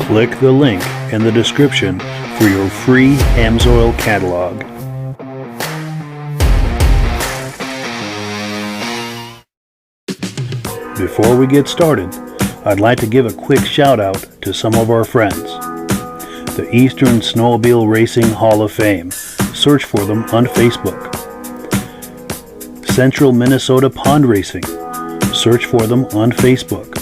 Click the link in the description for your free AMSOIL catalog. Before we get started, I'd like to give a quick shout out to some of our friends. The Eastern Snowmobile Racing Hall of Fame. Search for them on Facebook. Central Minnesota Pond Racing. Search for them on Facebook.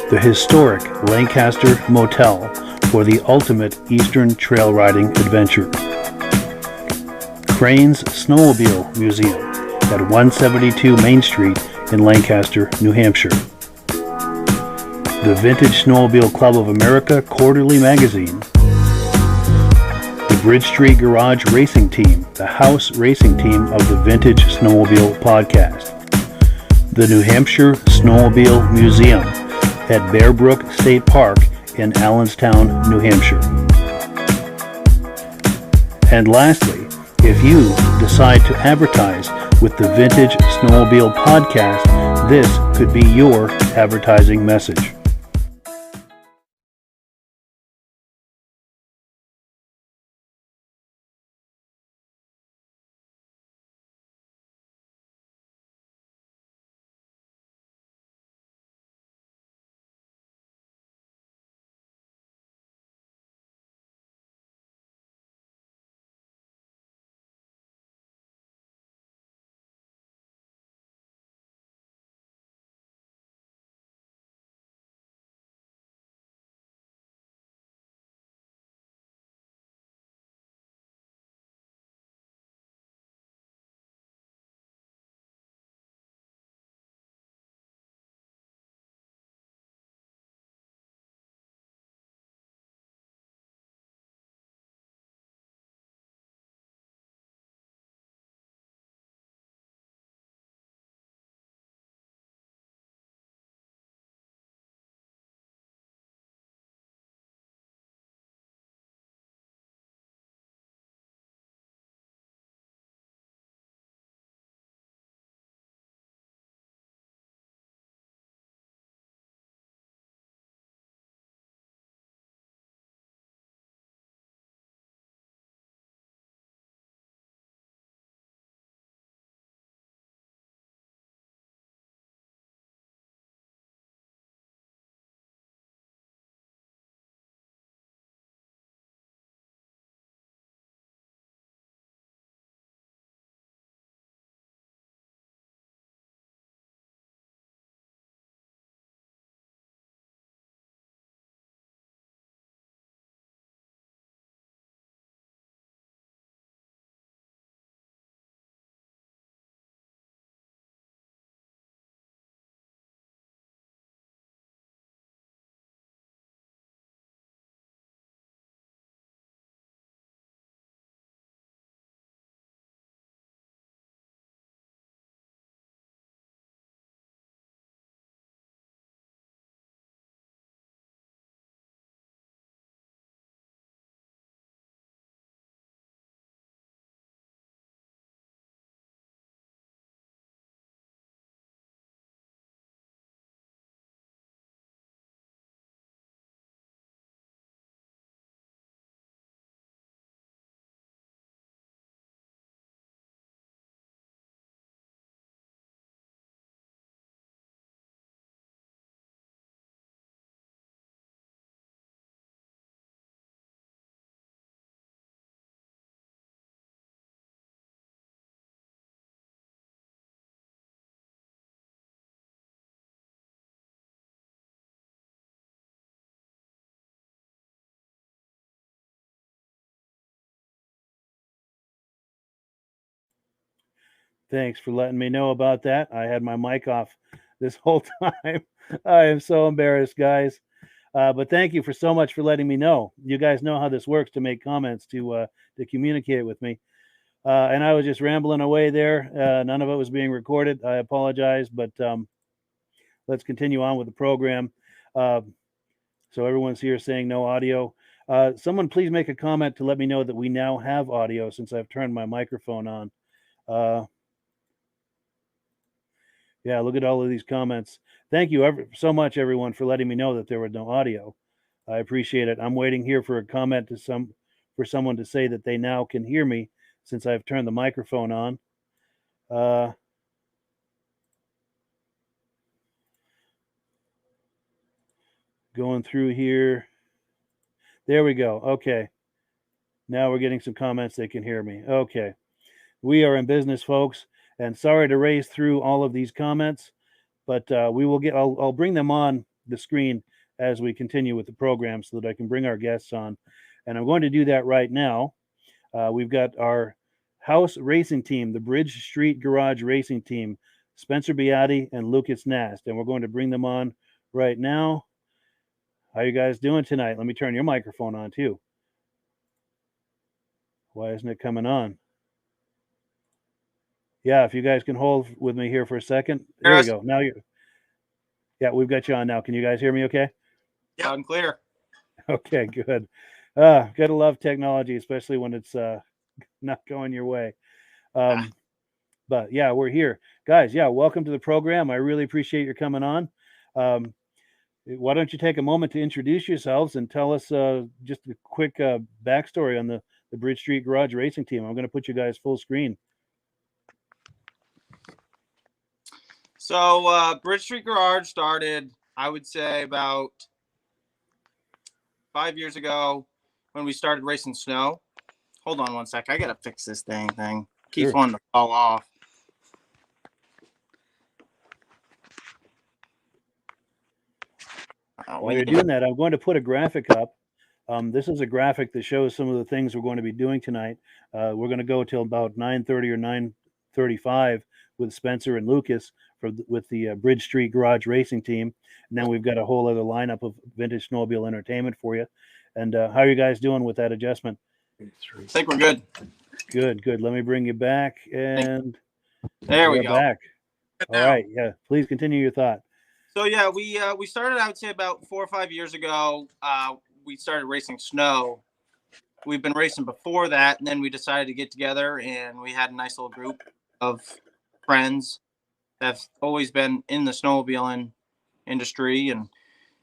The historic Lancaster Motel for the ultimate Eastern trail riding adventure. Crane's Snowmobile Museum at 172 Main Street in Lancaster, New Hampshire. The Vintage Snowmobile Club of America Quarterly Magazine. The Bridge Street Garage Racing Team, the house racing team of the Vintage Snowmobile Podcast. The New Hampshire Snowmobile Museum at Bear Brook State Park in Allenstown, New Hampshire. And lastly, if you decide to advertise with the Vintage Snowmobile Podcast, this could be your advertising message. Thanks for letting me know about that. I had my mic off this whole time. I am so embarrassed, guys. But thank you for so much for letting me know. You guys know how this works to make comments to communicate with me. And I was just rambling away there. None of it was being recorded. I apologize, but let's continue on with the program. So everyone's here saying no audio. Someone please make a comment to let me know that we now have audio since I've turned my microphone on. Yeah, look at all of these comments. Thank you so much, everyone, for letting me know that there was no audio. I appreciate it. I'm waiting here for a comment for someone to say that they now can hear me since I've turned the microphone on. Going through here. There we go. Okay. Now we're getting some comments. They can hear me. Okay. We are in business, folks. And sorry to race through all of these comments, but we will get. I'll bring them on the screen as we continue with the program so that I can bring our guests on. And I'm going to do that right now. We've got our house racing team, the Bridge Street Garage Racing Team, Spencer Beattie and Lucas Nast. And we're going to bring them on right now. How you guys doing tonight? Let me turn your microphone on too. Why isn't it coming on? Yeah, if you guys can hold with me here for a second. There we go. Now yeah, we've got you on now. Can you guys hear me okay? Yeah, loud and clear. Okay, good. Gotta love technology, especially when it's not going your way. But yeah, we're here. Guys, yeah, welcome to the program. I really appreciate your coming on. Why don't you take a moment to introduce yourselves and tell us just a quick backstory on the Bridge Street Garage Racing Team. I'm going to put you guys full screen. So Bridge Street Garage started, I would say, about 5 years ago when we started racing snow. Hold on one sec. I got to fix this thing. Keeps wanting to fall off. While you're doing that, I'm going to put a graphic up. This is a graphic that shows some of the things we're going to be doing tonight. We're going to go till about 9:30 or 9:35 with Spencer and Lucas with the Bridge Street Garage Racing Team. And then we've got a whole other lineup of Vintage Snowmobile entertainment for you. And how are you guys doing with that adjustment? I think we're good. Good. Let me bring you back. And there we go. Back. All right. Yeah. Please continue your thought. So yeah, we started, I would say, about 4 or 5 years ago. We started racing snow. We've been racing before that, and then we decided to get together, and we had a nice little group of friends that have always been in the snowmobiling industry, and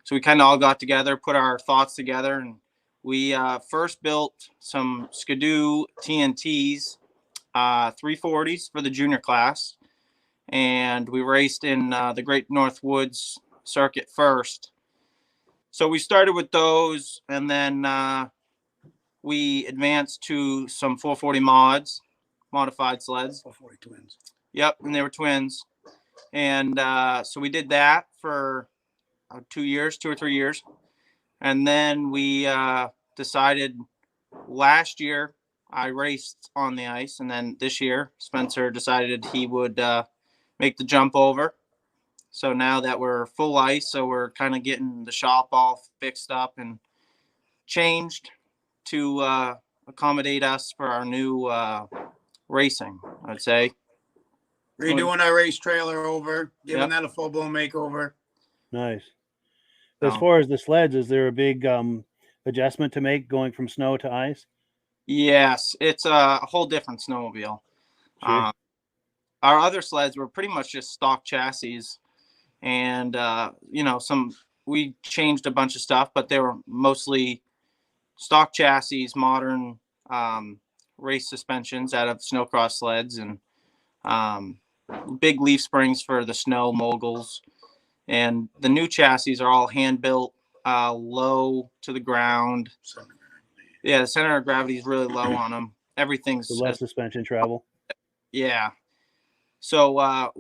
so we kind of all got together, put our thoughts together, and we first built some Ski Doo TNTs, 340s for the junior class, and we raced in the Great North Woods circuit first. So we started with those, and then we advanced to some 440 modified sleds. 440 twins. Yep, and they were twins. And so we did that for 2 or 3 years. And then we decided last year I raced on the ice. And then this year, Spencer decided he would make the jump over. So now that we're full ice, so we're kind of getting the shop all fixed up and changed to accommodate us for our new racing, I'd say. Redoing our race trailer over, giving that a full-blown makeover. Nice. As far as the sleds, is there a big adjustment to make going from snow to ice? Yes, it's a whole different snowmobile. Sure. Our other sleds were pretty much just stock chassis, and we changed a bunch of stuff, but they were mostly stock chassis, modern race suspensions out of snowcross sleds, and big leaf springs for the snow moguls. And the new chassis are all hand built, low to the ground. Yeah, the center of gravity is really low on them. Everything's less suspension travel. Yeah. So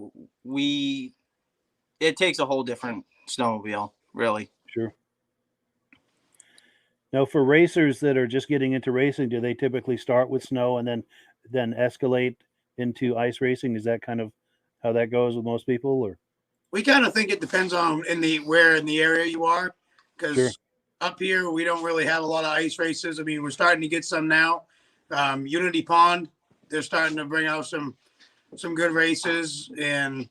it takes a whole different snowmobile, really. Sure. Now, for racers that are just getting into racing, do they typically start with snow and then escalate into ice racing? Is that kind of how that goes with most people, or? We kind of think it depends on where in the area you are, because Sure. up here we don't really have a lot of ice races. I mean, we're starting to get some now. Unity Pond, they're starting to bring out some good races, and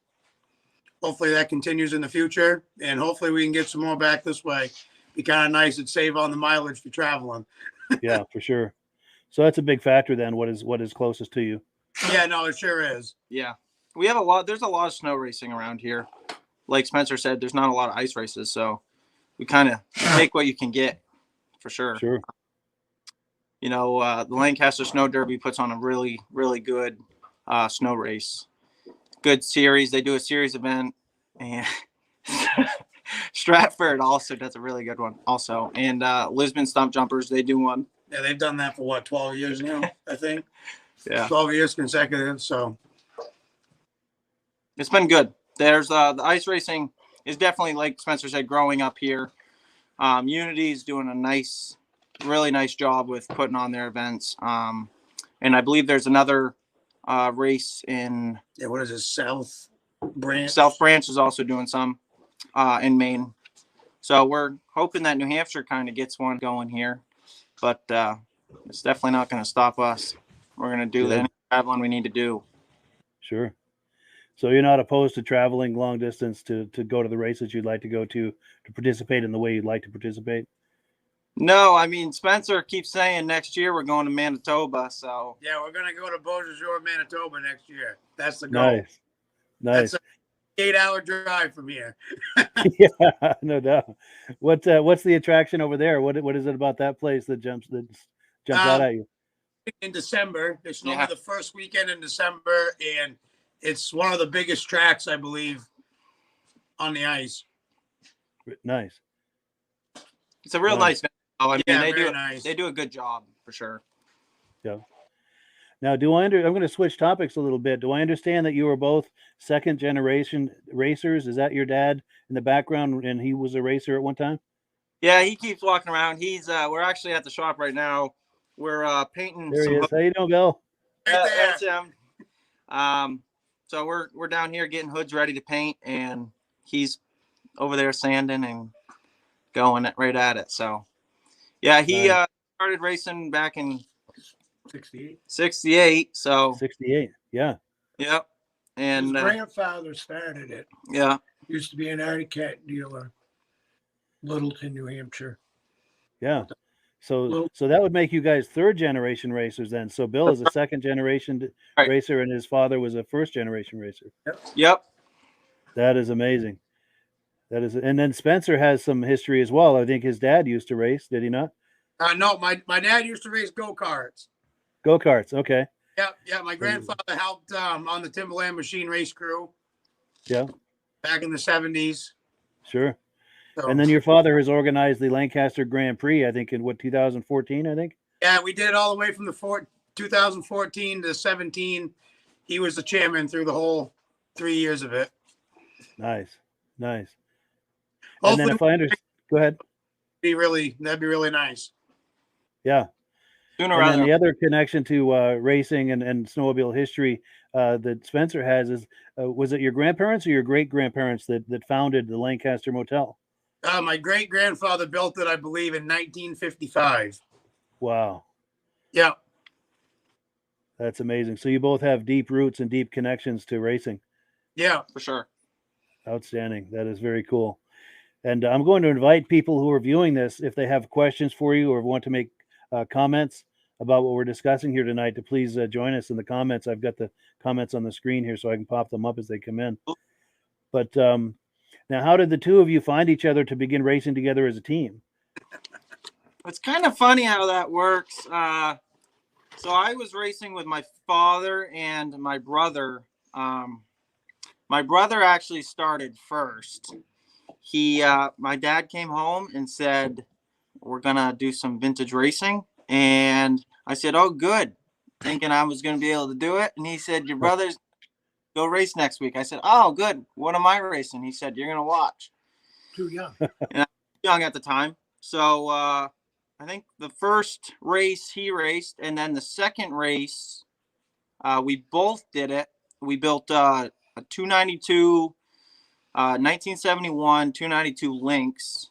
hopefully that continues in the future. And hopefully we can get some more back this way. Be kind of nice and save on the mileage for traveling. Yeah, for sure. So that's a big factor then. What is closest to you? Yeah, no, it sure is. Yeah. We have a lot. There's a lot of snow racing around here. Like Spencer said, there's not a lot of ice races. So we kind of take what you can get for sure. Sure. You know, the Lancaster Snow Derby puts on a really, really good snow race. Good series. They do a series event. And Stratford also does a really good one also. And Lisbon Stump Jumpers, they do one. Yeah, they've done that for 12 years now, I think. Yeah. 12 years consecutive. So it's been good. There's the ice racing is definitely, like Spencer said, growing up here. Unity's doing a really nice job with putting on their events. And I believe there's another race in what is it? South Branch. South Branch is also doing some in Maine. So we're hoping that New Hampshire kind of gets one going here, but it's definitely not going to stop us. We're going to do the traveling we need to do. Sure. So you're not opposed to traveling long distance to go to the races you'd like to go to participate in the way you'd like to participate? No, I mean, Spencer keeps saying next year we're going to Manitoba. So yeah, we're going to go to Beausejour, Manitoba next year. That's the goal. Nice. That's an 8-hour drive from here. Yeah, no doubt. What's the attraction over there? What is it about that place that jumps out at you? In December, they snow the first weekend in December, and it's one of the biggest tracks, I believe, on the ice. Nice. It's a real nice. I mean, they do a good job for sure. Yeah. Now, I'm going to switch topics a little bit. Do I understand that you were both second generation racers? Is that your dad in the background, and he was a racer at one time? Yeah, he keeps walking around. He's we're actually at the shop right now. We're painting. There he is. How you doing, Bill? That's him. So we're down here getting hoods ready to paint, and he's over there sanding and going right at it. So, yeah, he started racing back in 68. So 68. Yeah. Yep. And his grandfather started it. Yeah. Used to be an Arctic cat dealer, Littleton, New Hampshire. Yeah. So that would make you guys third generation racers then. So Bill is a second generation racer, and his father was a first generation racer. Yep. That is amazing. And then Spencer has some history as well. I think his dad used to race. Did he not? No, my dad used to race go-karts. Go-karts. Okay. Yeah. My grandfather helped on the Timberland machine race crew. Yeah. Back in the 70s. Sure. So, and then your father has organized the Lancaster Grand Prix, I think, in 2014, I think? Yeah, we did it all the way from the 2014 to 17. He was the chairman through the whole 3 years of it. Nice. Hopefully, and then if I understand, go ahead. That'd be really nice. Yeah. And then the other connection to racing and snowmobile history that Spencer has is, was it your grandparents or your great-grandparents that founded the Lancaster Motel? My great-grandfather built it, I believe, in 1955. Wow. Yeah. That's amazing. So you both have deep roots and deep connections to racing. Yeah, for sure. Outstanding. That is very cool. And I'm going to invite people who are viewing this, if they have questions for you or want to make comments about what we're discussing here tonight, to please join us in the comments. I've got the comments on the screen here so I can pop them up as they come in. But now, how did the two of you find each other to begin racing together as a team? It's kind of funny how that works. So I was racing with my father and my brother. My brother actually started first. My dad came home and said, "We're gonna do some vintage racing," and I said, "Oh, good," thinking I was gonna be able to do it. And he said, "Your brother's go race next week." I said, "Oh, good. What am I racing?" He said, "You're gonna watch." Too young. And I was young at the time, so I think the first race he raced, and then the second race, We both did it. We built a 292, 1971 292 Lynx.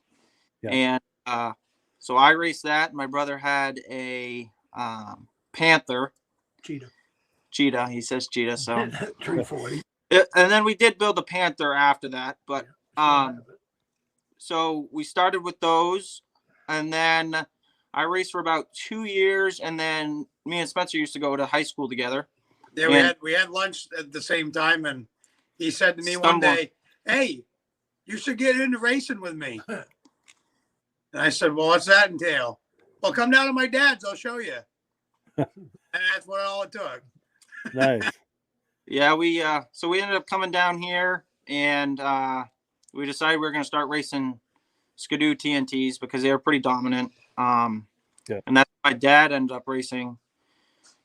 Yeah. And so I raced that. My brother had a Panther. Cheetah. He says cheetah. So 340. And then we did build a Panther after that. But so we started with those. And then I raced for about 2 years. And then me and Spencer used to go to high school together. Yeah, we had lunch at the same time, and he said to me one day, "Hey, you should get into racing with me." And I said, "Well, what's that entail?" "Well, come down to my dad's. I'll show you." And that's what all it took. Nice. Yeah, so we ended up coming down here, and we decided we were going to start racing Ski Doo TNTs because they were pretty dominant. And that's what my dad ended up racing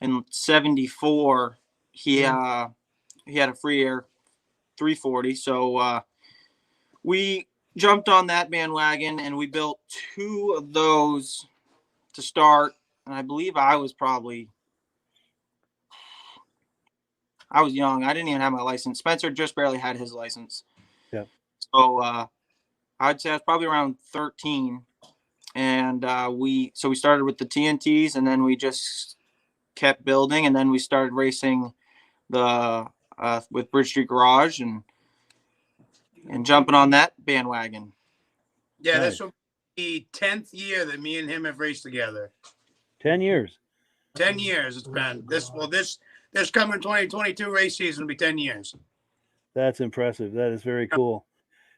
in '74. He had a free air 340, so we jumped on that bandwagon, and we built 2 of those to start. And I believe I was young. I didn't even have my license. Spencer just barely had his license. Yeah. So I'd say I was probably around 13. And we started with the TNTs, and then we just kept building, and then we started racing with Bridge Street Garage and jumping on that bandwagon. Yeah, This will be the 10th year that me and him have raced together. 10 years. 10 years it's been. This coming 2022 race season will be 10 years. That's impressive. That is very cool.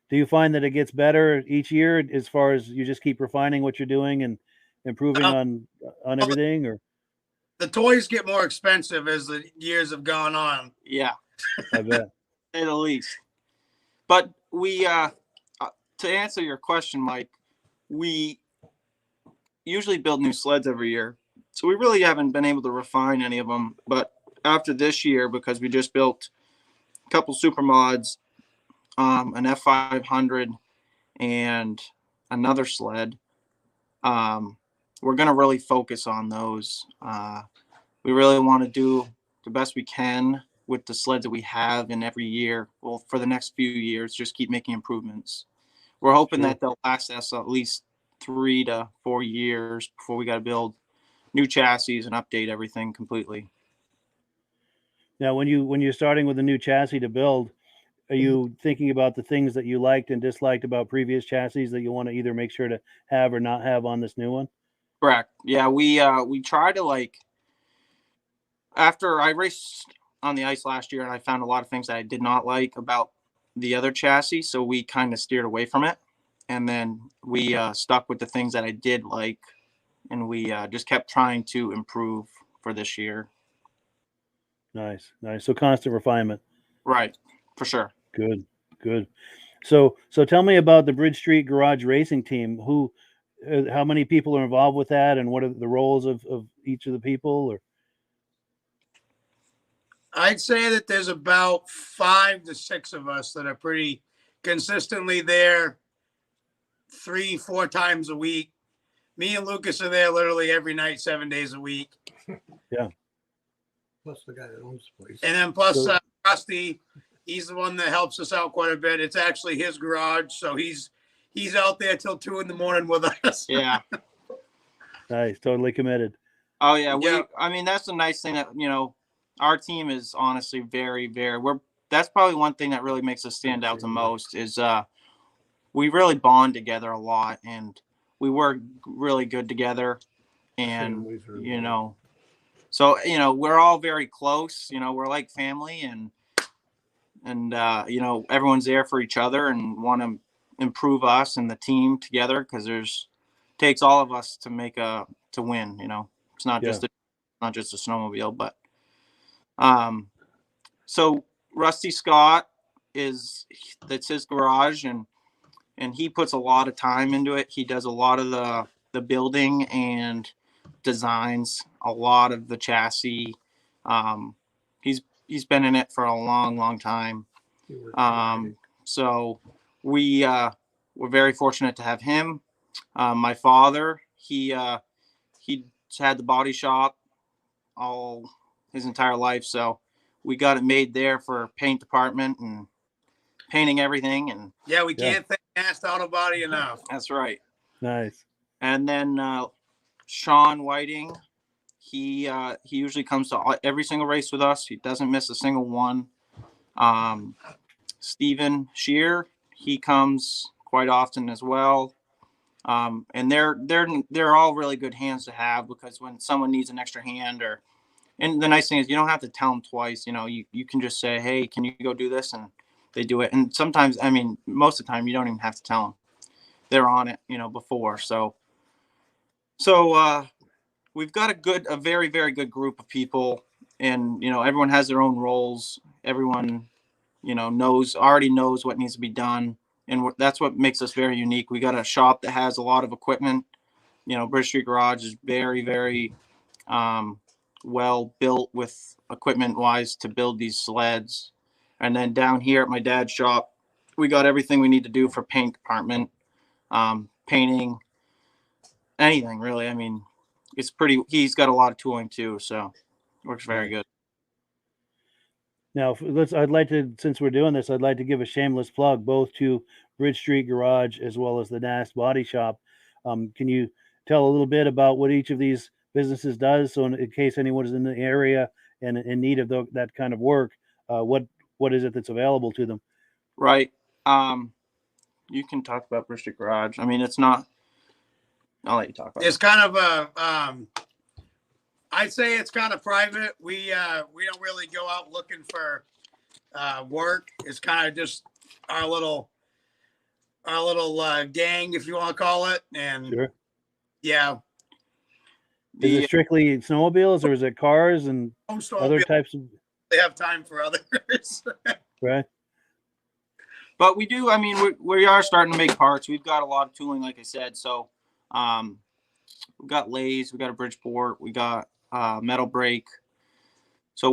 Do you find that it gets better each year as far as you just keep refining what you're doing and improving on everything, or? The toys get more expensive as the years have gone on. Yeah. I bet. At the least. But we, to answer your question, Mike, we usually build new sleds every year. So we really haven't been able to refine any of them. But after this year, because we just built a couple super mods, an F500 and another sled, we're going to really focus on those. We really want to do the best we can with the sleds that we have, and every year, well, for the next few years, just keep making improvements. We're hoping that they'll last us at least 3 to 4 years before we got to build new chassis and update everything completely. Now, when you're starting with a new chassis to build, are you thinking about the things that you liked and disliked about previous chassis that you want to either make sure to have or not have on this new one? Correct. Yeah, we try to, after I raced on the ice last year, and I found a lot of things that I did not like about the other chassis, so we kind of steered away from it. And then we stuck with the things that I did like, and we just kept trying to improve for this year. Nice. So constant refinement. Right, for sure. Good. So tell me about the Bridge Street Garage Racing Team. How many people are involved with that, and what are the roles of each of the people? Or I'd say that there's about 5 to 6 of us that are pretty consistently there 3-4 times a week. Me and Lucas are there literally every night, 7 days a week. Yeah. Plus the guy that owns the place. And then plus Rusty, he's the one that helps us out quite a bit. It's actually his garage, so he's out there till 2 a.m. with us. Yeah. Nice. Totally committed. Oh yeah. I mean, that's the nice thing that, our team is honestly very, very, that's probably one thing that really makes us stand out the most is we really bond together a lot, and we work really good together. And, so, we're all very close, we're like family, and everyone's there for each other and want to improve us and the team together, because takes all of us to win. It's not just not just a snowmobile, but so Rusty Scott that's his garage, and he puts a lot of time into it. He does a lot of the building and designs a lot of the chassis. He's been in it for a long time. So we're very fortunate to have him. My father, he had the body shop all his entire life. So we got it made there for paint department and painting everything. And Yeah, we can't thank Nast Auto Body enough. that's right. Nice. And then Sean Whiting, he usually comes to every single race with us. He doesn't miss a single one. Stephen Shear, he comes quite often as well. And they're all really good hands to have, because when someone needs an extra hand, and the nice thing is you don't have to tell them twice. You know, you can just say, hey, can you go do this? And they do it. And sometimes, I mean, most of the time you don't even have to tell them. They're on it, you know, before. So we've got a very, very good group of people, and, you know, everyone has their own roles. Everyone, you know, already knows what needs to be done. And that's what makes us very unique. We got a shop that has a lot of equipment. You know, Bridge Street Garage is very, very well built with equipment wise to build these sleds. And then down here at my dad's shop, we got everything we need to do for paint department, painting, anything really. I mean, he's got a lot of tooling too, so works very good. Now, since we're doing this, I'd like to give a shameless plug both to Bridge Street Garage as well as the Nast Body Shop. Can you tell a little bit about what each of these businesses does, so in case anyone is in the area and in need of that kind of work, what is it that's available to them? Right. You can talk about Bridge Street Garage. I mean, it's not. I'll let you talk about it. It's kind of I'd say it's kind of private. We don't really go out looking for work. It's kind of just our little gang, if you want to call it. And Sure. Yeah. Is it strictly snowmobiles, or is it cars and other types of? They have time for others. Right. But we do. I mean, we are starting to make parts. We've got a lot of tooling, like I said. So we've got lathes, we got a Bridgeport, we got metal brake. So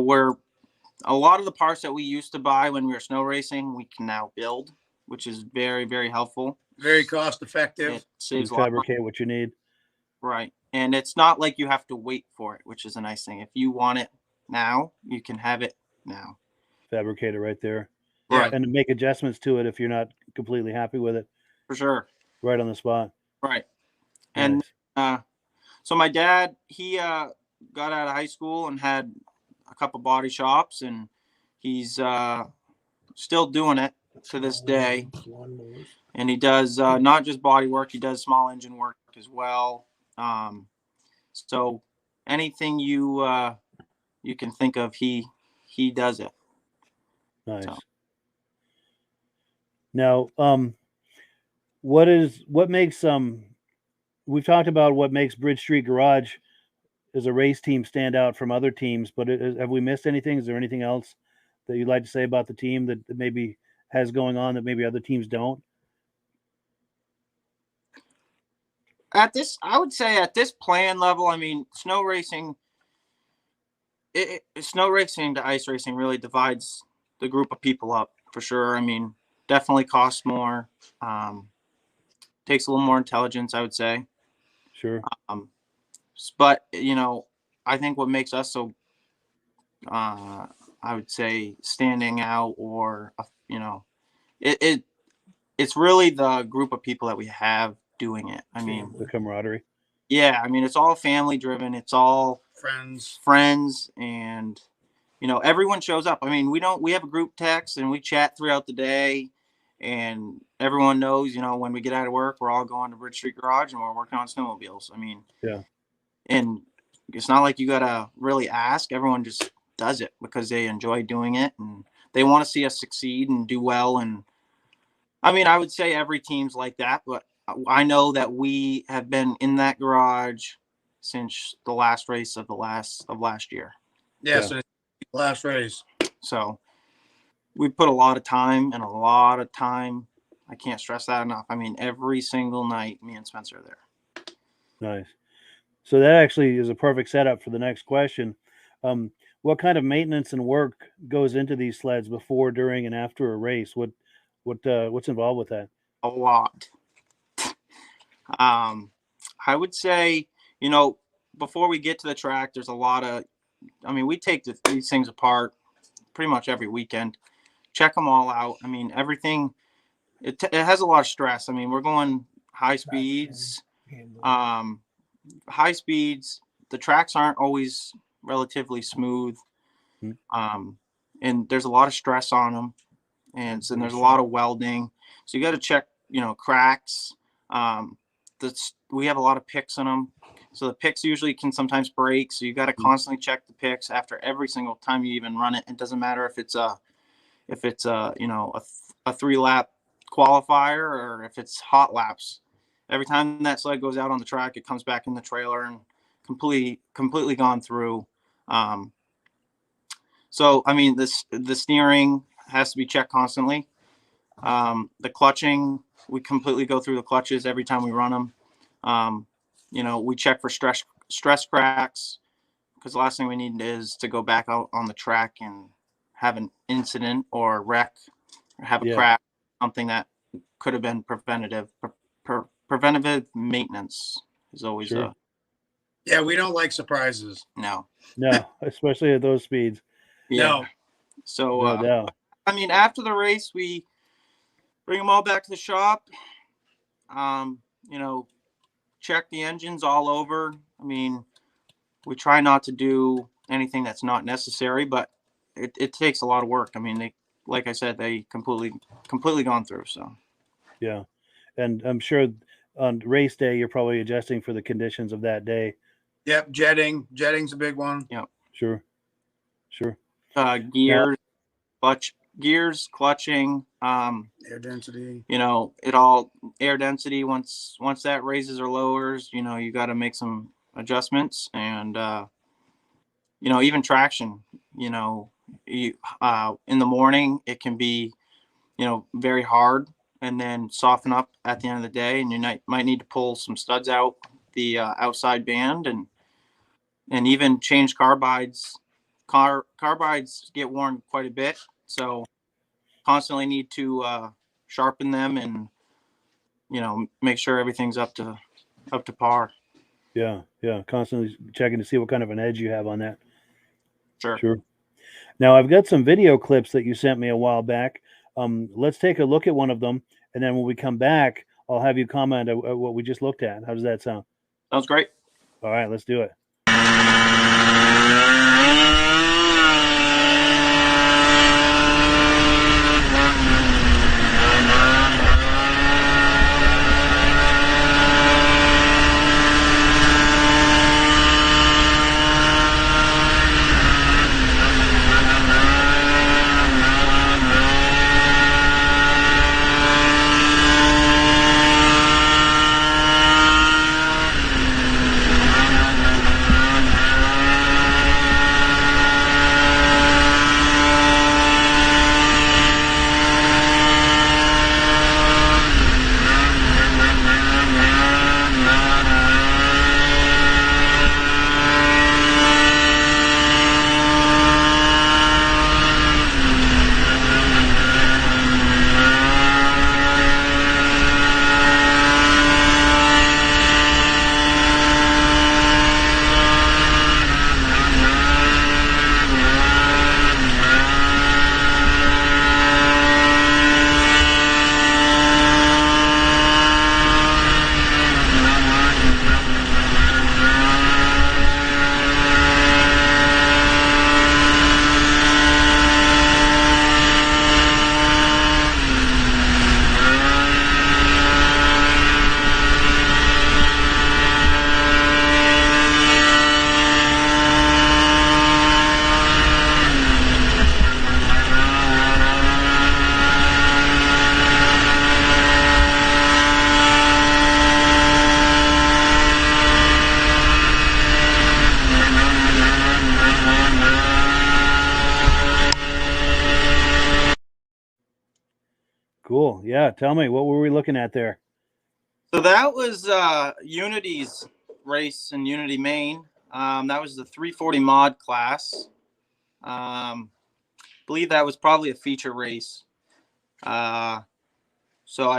a lot of the parts that we used to buy when we were snow racing, we can now build, which is very, very helpful. Very cost effective. It saves You fabricate what you need. Right. And it's not like you have to wait for it, which is a nice thing. If you want it now, you can have it now. Fabricate it right there. Right. And make adjustments to it if you're not completely happy with it. For sure. Right on the spot. Right. And Nice. so my dad, he got out of high school and had a couple body shops, and he's still doing it to this day. And he does not just body work, he does small engine work as well. So anything you can think of, he does it. Nice. So. Now, what makes we've talked about what makes Bridge Street Garage as a race team stand out from other teams, but have we missed anything? Is there anything else that you'd like to say about the team that maybe has going on that maybe other teams don't? I would say at this plan level, I mean, snow racing to ice racing really divides the group of people up for sure. I mean, definitely costs more, takes a little more intelligence, I would say. Sure. But you know, I think what makes us so, I would say, standing out, or you know, it's really the group of people that we have doing it. I mean, the camaraderie. Yeah, I mean, it's all family driven. It's all friends, and you know, everyone shows up. I mean, we have a group text and we chat throughout the day, and everyone knows, you know, when we get out of work, we're all going to Bridge Street Garage and we're working on snowmobiles. I mean, yeah. And it's not like you gotta really ask. Everyone just does it because they enjoy doing it and they want to see us succeed and do well. And I mean, I would say every team's like that, but I know that we have been in that garage since the last race of last year. Yeah. Since the last race. So we put a lot of time. I can't stress that enough. I mean, every single night, me and Spencer are there. Nice. So that actually is a perfect setup for the next question. What kind of maintenance and work goes into these sleds before, during, and after a race? What's involved with that? A lot. I would say, you know, before we get to the track, there's a lot of I mean, we take these things apart pretty much every weekend, check them all out. I mean, everything, it has a lot of stress. I mean, we're going high speeds, the tracks aren't always relatively smooth. And there's a lot of stress on them, and there's a lot of welding. So you got to check, cracks. We have a lot of picks in them. So the picks usually can sometimes break. So you got to constantly check the picks after every single time you even run it. It doesn't matter if it's a 3-lap qualifier or if it's hot laps. Every time that sled goes out on the track, it comes back in the trailer and completely gone through. So, I mean, the steering has to be checked constantly. The clutching, we completely go through the clutches every time we run them. We check for stress cracks, because the last thing we need is to go back out on the track and have an incident or wreck or have a crash, something that could have been preventative. Preventative maintenance is always yeah, we don't like surprises. No, especially at those speeds. Yeah. No. So, No doubt. I mean, after the race, we bring them all back to the shop, check the engines all over. I mean, we try not to do anything that's not necessary, but it takes a lot of work. I mean, like I said, they completely gone through. So, yeah. And I'm sure on race day, you're probably adjusting for the conditions of that day. Yep. Jetting's a big one. Yeah. Sure. Gears, clutching, Air density. Air density. Once that raises or lowers, you got to make some adjustments, and even traction. In the morning it can be, very hard, and then soften up at the end of the day, and you might need to pull some studs out the outside band, and even change carbides. Carbides get worn quite a bit, so constantly need to sharpen them and make sure everything's up to par. Yeah, constantly checking to see what kind of an edge you have on that. Sure. Now I've got some video clips that you sent me a while back. Let's take a look at one of them, and then when we come back, I'll have you comment on what we just looked at. How does that sound? Sounds great. All right, let's do it. Cool. Yeah. Tell me, what were we looking at there? So that was Unity's race in Unity, Maine. That was the 340 mod class. Believe that was probably a feature race. So I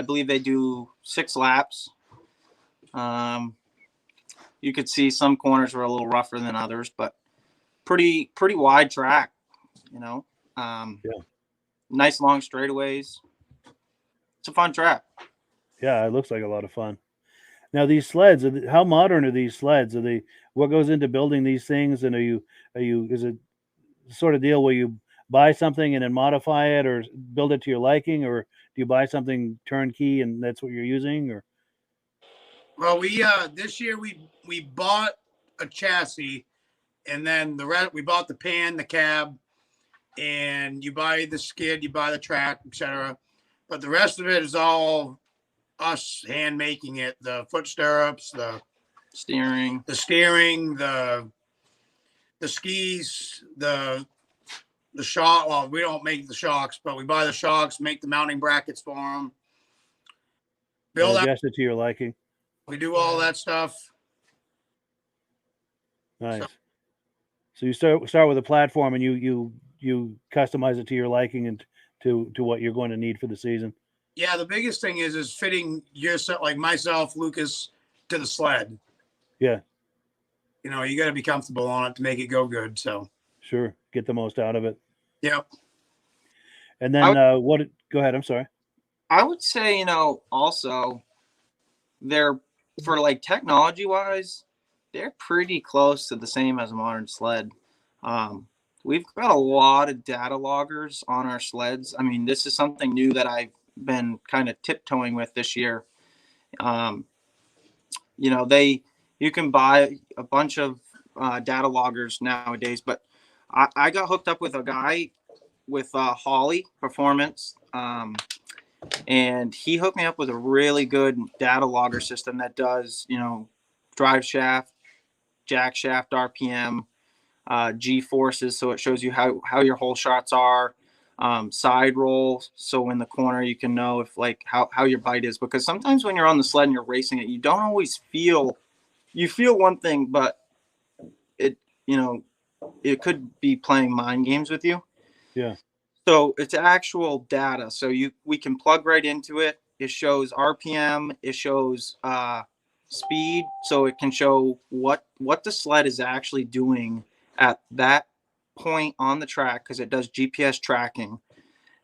believe they do 6 laps. You could see some corners were a little rougher than others, but pretty wide track, you know. Yeah. Nice long straightaways. It's a fun track. Yeah, it looks like a lot of fun. Now these sleds, how modern are these sleds? Are they, what goes into building these things? And is it sort of deal where you buy something and then modify it or build it to your liking, or do you buy something turnkey and that's what you're using? Or Well, we this year we bought a chassis, and then the rest we bought the pan, the cab, and you buy the skid, you buy the track, etc. But the rest of it is all us hand making it. The foot stirrups, the Steering. the skis, the shock. Well, we don't make the shocks, but we buy the shocks, make the mounting brackets for them, build out. adjust it to your liking. We do all that stuff. Nice. So you start with a platform and you customize it to your liking and to what you're going to need for the season. Yeah, the biggest thing is fitting yourself, like myself, Lucas, to the sled. Yeah. You know, you got to be comfortable on it to make it go good. So Sure. Get the most out of it. Yep. And then go ahead. I'm sorry. I would say, you know, also they're, for like technology wise, they're pretty close to the same as a modern sled. We've got a lot of data loggers on our sleds. I mean, this is something new that I've been kind of tiptoeing with this year. You know, you can buy a bunch of data loggers nowadays, but I got hooked up with a guy with Holly Performance, and he hooked me up with a really good data logger system that does, you know, drive shaft, jack shaft RPM, G forces, so it shows you how your whole shots are, side roll, so in the corner you can know if like how your bite is, because sometimes when you're on the sled and you're racing it, you don't always feel one thing, but it, you know, it could be playing mind games with you. Yeah. So it's actual data. So we can plug right into it. It shows RPM. It shows speed. So it can show what the sled is actually doing at that point on the track, because it does GPS tracking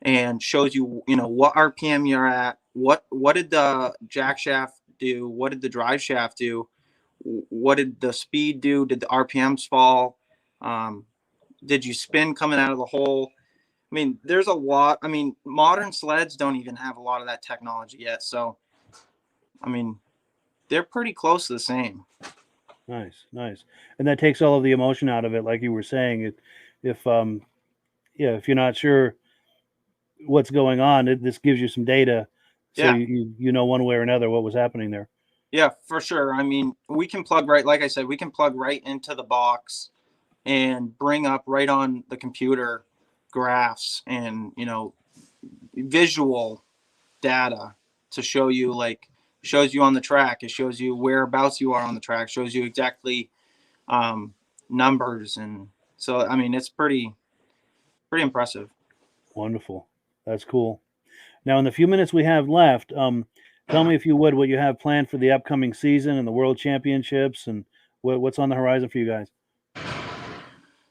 and shows you, you know, what RPM you're at. What did the jack shaft do? What did the drive shaft do? What did the speed do? Did the RPMs fall? Did you spin coming out of the hole? I mean, there's a lot. I mean, modern sleds don't even have a lot of that technology yet. So, I mean, they're pretty close to the same. Nice. And that takes all of the emotion out of it. Like you were saying, if you're not sure what's going on, this gives you some data. So Yeah. you know one way or another what was happening there. Yeah, for sure. I mean, we can plug right, like I said, we can plug right into the box and bring up right on the computer graphs and, you know, visual data to show you, like, shows you on the track. It shows you whereabouts you are on the track, shows you exactly numbers. And so, I mean, it's pretty impressive. Wonderful. That's cool. Now, in the few minutes we have left, tell me, if you would, what you have planned for the upcoming season and the World Championships, and what's on the horizon for you guys.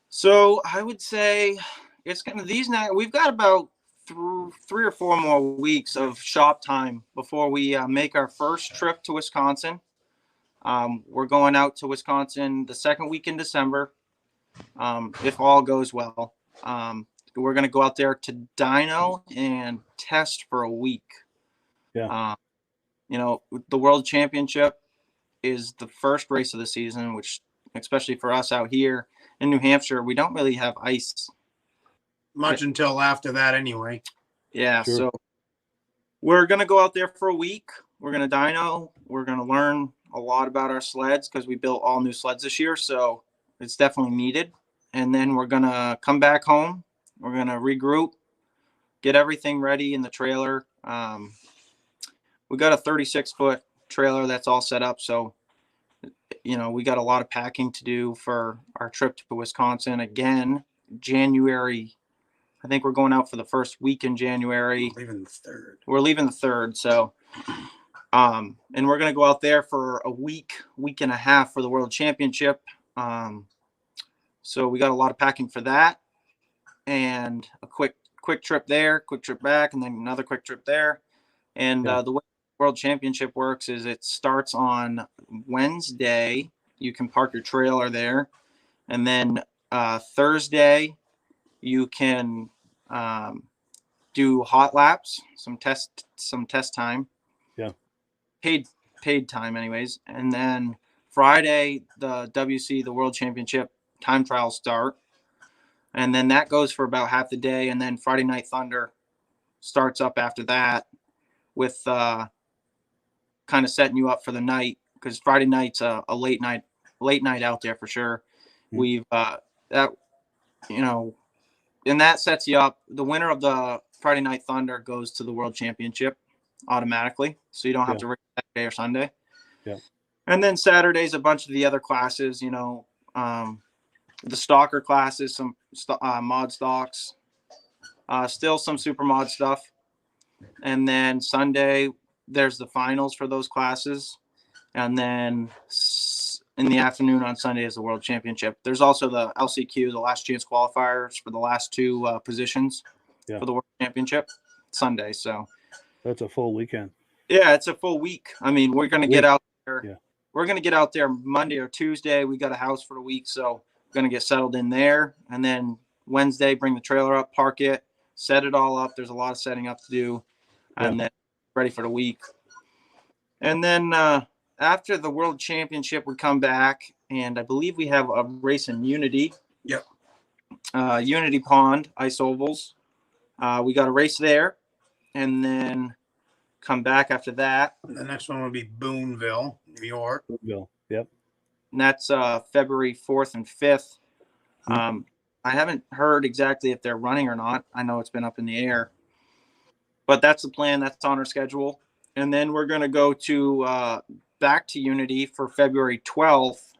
So I would say it's kind of these now. We've got about 3 or 4 more weeks of shop time before we make our first trip to Wisconsin. We're going out to Wisconsin the second week in December, if all goes well. We're going to go out there to dyno and test for a week. Yeah. You know, the World Championship is the first race of the season, which, especially for us out here in New Hampshire, we don't really have ice Much until after that anyway. Yeah, Sure. So we're going to go out there for a week. We're going to dyno. We're going to learn a lot about our sleds because we built all new sleds this year, so it's definitely needed. And then we're going to come back home. We're going to regroup, get everything ready in the trailer. We got a 36-foot trailer that's all set up, so, you know, we got a lot of packing to do for our trip to Wisconsin. Again, January. I think we're going out for the first week in January. Leaving the 3rd. We're leaving the 3rd. So, and we're going to go out there for a week and a half for the World Championship. So we got a lot of packing for that, and a quick trip there, quick trip back, and then another quick trip there. And the way the World Championship works is it starts on Wednesday. You can park your trailer there, and then Thursday you can do hot laps, some test time. Yeah. Paid time anyways. And then Friday, the WC, the World Championship time trials start. And then that goes for about half the day. And then Friday Night Thunder starts up after that with kind of setting you up for the night, because Friday night's a late night out there for sure. Mm-hmm. We've and that sets you up. The winner of the Friday Night Thunder goes to the World Championship automatically, so you don't have to race Saturday or Sunday. Yeah. And then Saturday's a bunch of the other classes, the stalker classes, some mod stocks, still some super mod stuff. And then Sunday, there's the finals for those classes. And then in the afternoon on Sunday is the World Championship. There's also the LCQ, the last chance qualifiers for the last two positions for the World Championship Sunday. So that's a full weekend. Yeah, it's a full week. I mean, we're going to get out there. Yeah. We're going to get out there Monday or Tuesday. We got a house for a week, so we're going to get settled in there. And then Wednesday, bring the trailer up, park it, set it all up. There's a lot of setting up to do, and then ready for the week. And then after the World Championship, we come back, and I believe we have a race in Unity. Yep. Unity Pond, ice ovals. We got a race there, and then come back after that. The next one will be Boonville, New York. Boonville, yep. And that's February 4th and 5th. I haven't heard exactly if they're running or not. I know it's been up in the air. But that's the plan. That's on our schedule. And then we're going to go to back to Unity for February 12th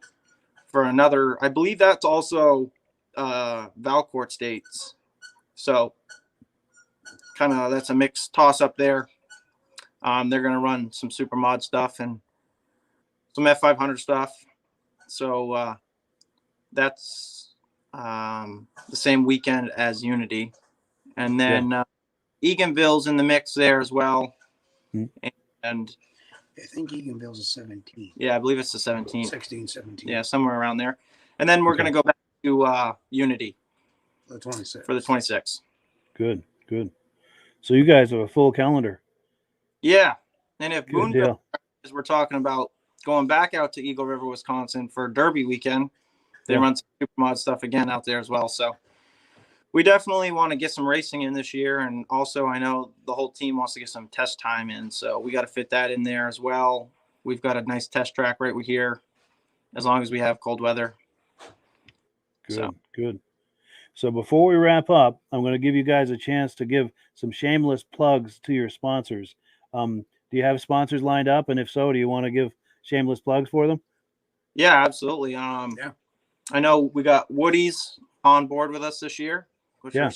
for another. I believe that's also Valcourt States. So kind of that's a mixed toss up there. They're going to run some super mod stuff and some F500 stuff. So that's the same weekend as Unity. And then Eganville's in the mix there as well. Mm-hmm. And I think Eganville's a 17. Yeah, I believe it's the 17. 16, 17. Yeah, somewhere around there. And then we're going to go back to Unity. For the 26th. For the 26th. Good. So you guys have a full calendar. Yeah. And if Boonville, as we're talking about going back out to Eagle River, Wisconsin for Derby weekend, they run some super mod stuff again out there as well. So we definitely want to get some racing in this year. And also I know the whole team wants to get some test time in. So we got to fit that in there as well. We've got a nice test track right here, as long as we have cold weather. Good. So before we wrap up, I'm going to give you guys a chance to give some shameless plugs to your sponsors. Do you have sponsors lined up? And if so, do you want to give shameless plugs for them? Yeah, absolutely. I know we got Woody's on board with us this year, which we're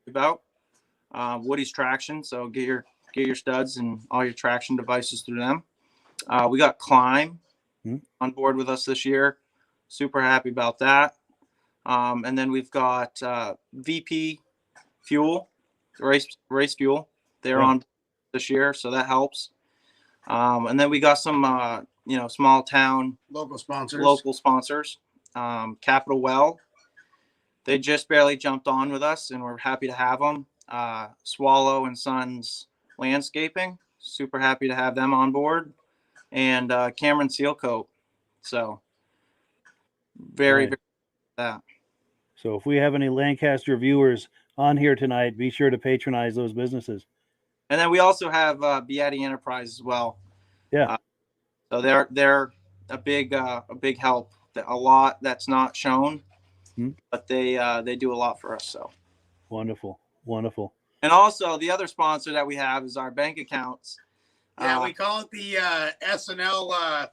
about Woody's Traction. So get your studs and all your traction devices through them. We got Climb on board with us this year. Super happy about that. And then we've got VP Fuel, race fuel. They're on this year, so that helps. And then we got some small town local sponsors. Capital Well, they just barely jumped on with us, and we're happy to have them. Swallow and Sons Landscaping, super happy to have them on board, and Cameron Seal Coat. So very that. So if we have any Lancaster viewers on here tonight, be sure to patronize those businesses. And then we also have Beattie Enterprise as well. Yeah. So they're a big help. A lot that's not shown, but they do a lot for us. So wonderful. And also the other sponsor that we have is our bank accounts. Yeah, we call it the SNL.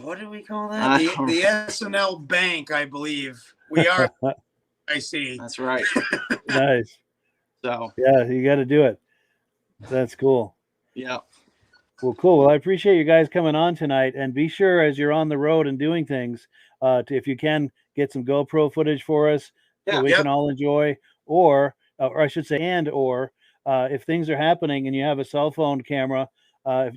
What do we call that? The SNL Bank, I believe. We are. I see. That's right. Nice. So yeah, you got to do it. That's cool. Yeah. Well, cool. Well, I appreciate you guys coming on tonight, and be sure as you're on the road and doing things, if you can get some GoPro footage for us Yeah. that we Yep. can all enjoy, or I should say, if things are happening and you have a cell phone camera,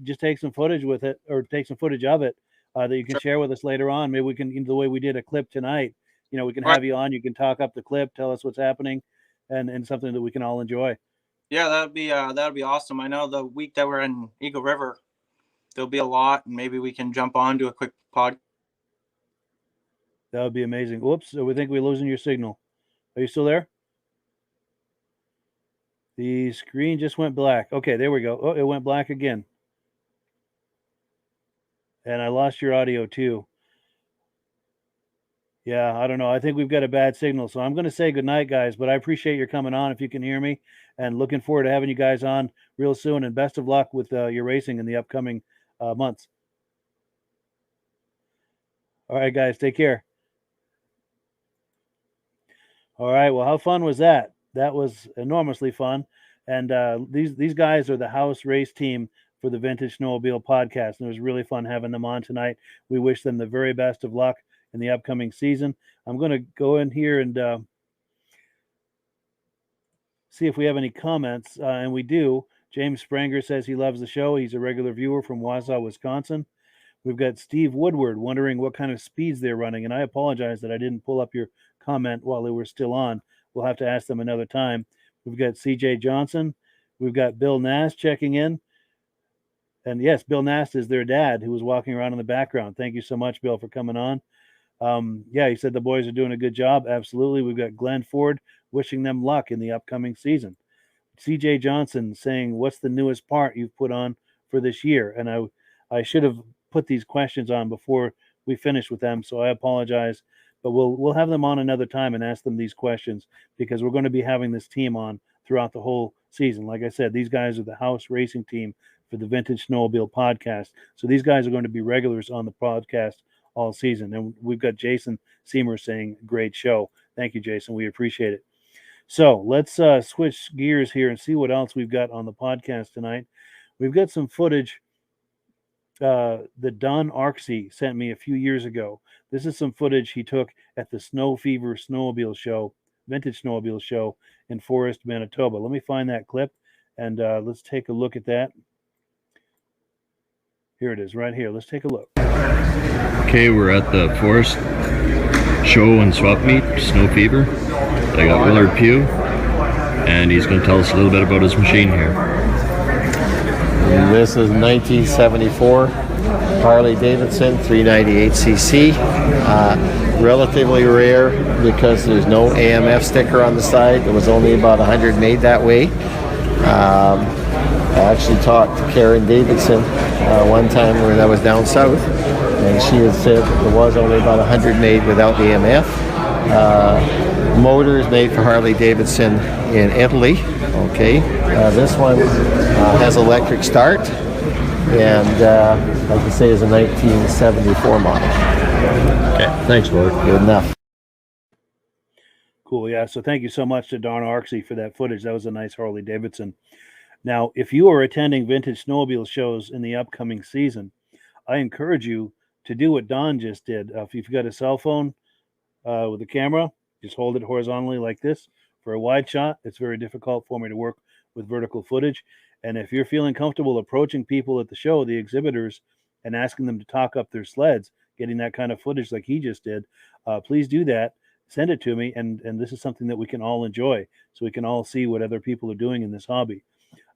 just take some footage with it, or take some footage of it that you can Sure. share with us later on. Maybe we can, the way we did a clip tonight, we can Right. have you on. You can talk up the clip, tell us what's happening, and something that we can all enjoy. Yeah, that'd be awesome. I know the week that we're in Eagle River, there'll be a lot, and maybe we can jump on to a quick pod. That would be amazing. Whoops, we think we're losing your signal. Are you still there? The screen just went black. Okay, there we go. Oh, it went black again. And I lost your audio too. Yeah, I don't know. I think we've got a bad signal. So I'm going to say goodnight, guys, but I appreciate your coming on if you can hear me, and looking forward to having you guys on real soon, and best of luck with your racing in the upcoming months. All right, guys, take care. All right, well, how fun was that? That was enormously fun. And these guys are the house race team for the Vintage Snowmobile Podcast, and it was really fun having them on tonight. We wish them the very best of luck in the upcoming season. I'm going to go in here and see if we have any comments, and we do. James Spranger says he loves the show. He's a regular viewer from Wausau, Wisconsin. We've got Steve Woodward wondering what kind of speeds they're running, and I apologize that I didn't pull up your comment while they were still on. We'll have to ask them another time. We've got CJ Johnson. We've got Bill Nast checking in. And yes, Bill Nast is their dad, who was walking around in the background. Thank you so much, Bill, for coming on. Yeah, he said the boys are doing a good job. Absolutely. We've got Glenn Ford wishing them luck in the upcoming season. CJ Johnson saying, what's the newest part you've put on for this year? And I should have put these questions on before we finished with them, so I apologize. But we'll have them on another time and ask them these questions, because we're going to be having this team on throughout the whole season. Like I said, these guys are the house racing team for the Vintage Snowmobile Podcast. So these guys are going to be regulars on the podcast all season. And we've got Jason Seymour saying, great show. Thank you, Jason. We appreciate it. So let's switch gears here and see what else we've got on the podcast tonight. We've got some footage that Don Arksey sent me a few years ago. This is some footage he took at the Snow Fever Snowmobile Show, Vintage Snowmobile Show in Forrest, Manitoba. Let me find that clip, and let's take a look at that. Here it is, right here. Let's take a look. Okay, we're at the Forrest show and swap meet, Snow Fever. I got Willard Pugh, and he's going to tell us a little bit about his machine here. This is 1974 Harley Davidson 398cc. Relatively rare because there's no AMF sticker on the side. There was only about 100 made that way. I actually talked to Karen Davidson one time when I was down south, and she had said there was only about 100 made without AMF. Motor is made for Harley Davidson in Italy. Okay, this one has electric start, and like I say, is a 1974 model. Okay, thanks, Willard. Good enough. Cool, yeah. So thank you so much to Don Arksey for that footage. That was a nice Harley Davidson. Now, if you are attending Vintage Snowmobile shows in the upcoming season, I encourage you to do what Don just did. If you've got a cell phone with a camera, just hold it horizontally like this. For a wide shot, it's very difficult for me to work with vertical footage. And if you're feeling comfortable approaching people at the show, the exhibitors, and asking them to talk up their sleds, getting that kind of footage like he just did, please do that. Send it to me, and this is something that we can all enjoy, so we can all see what other people are doing in this hobby.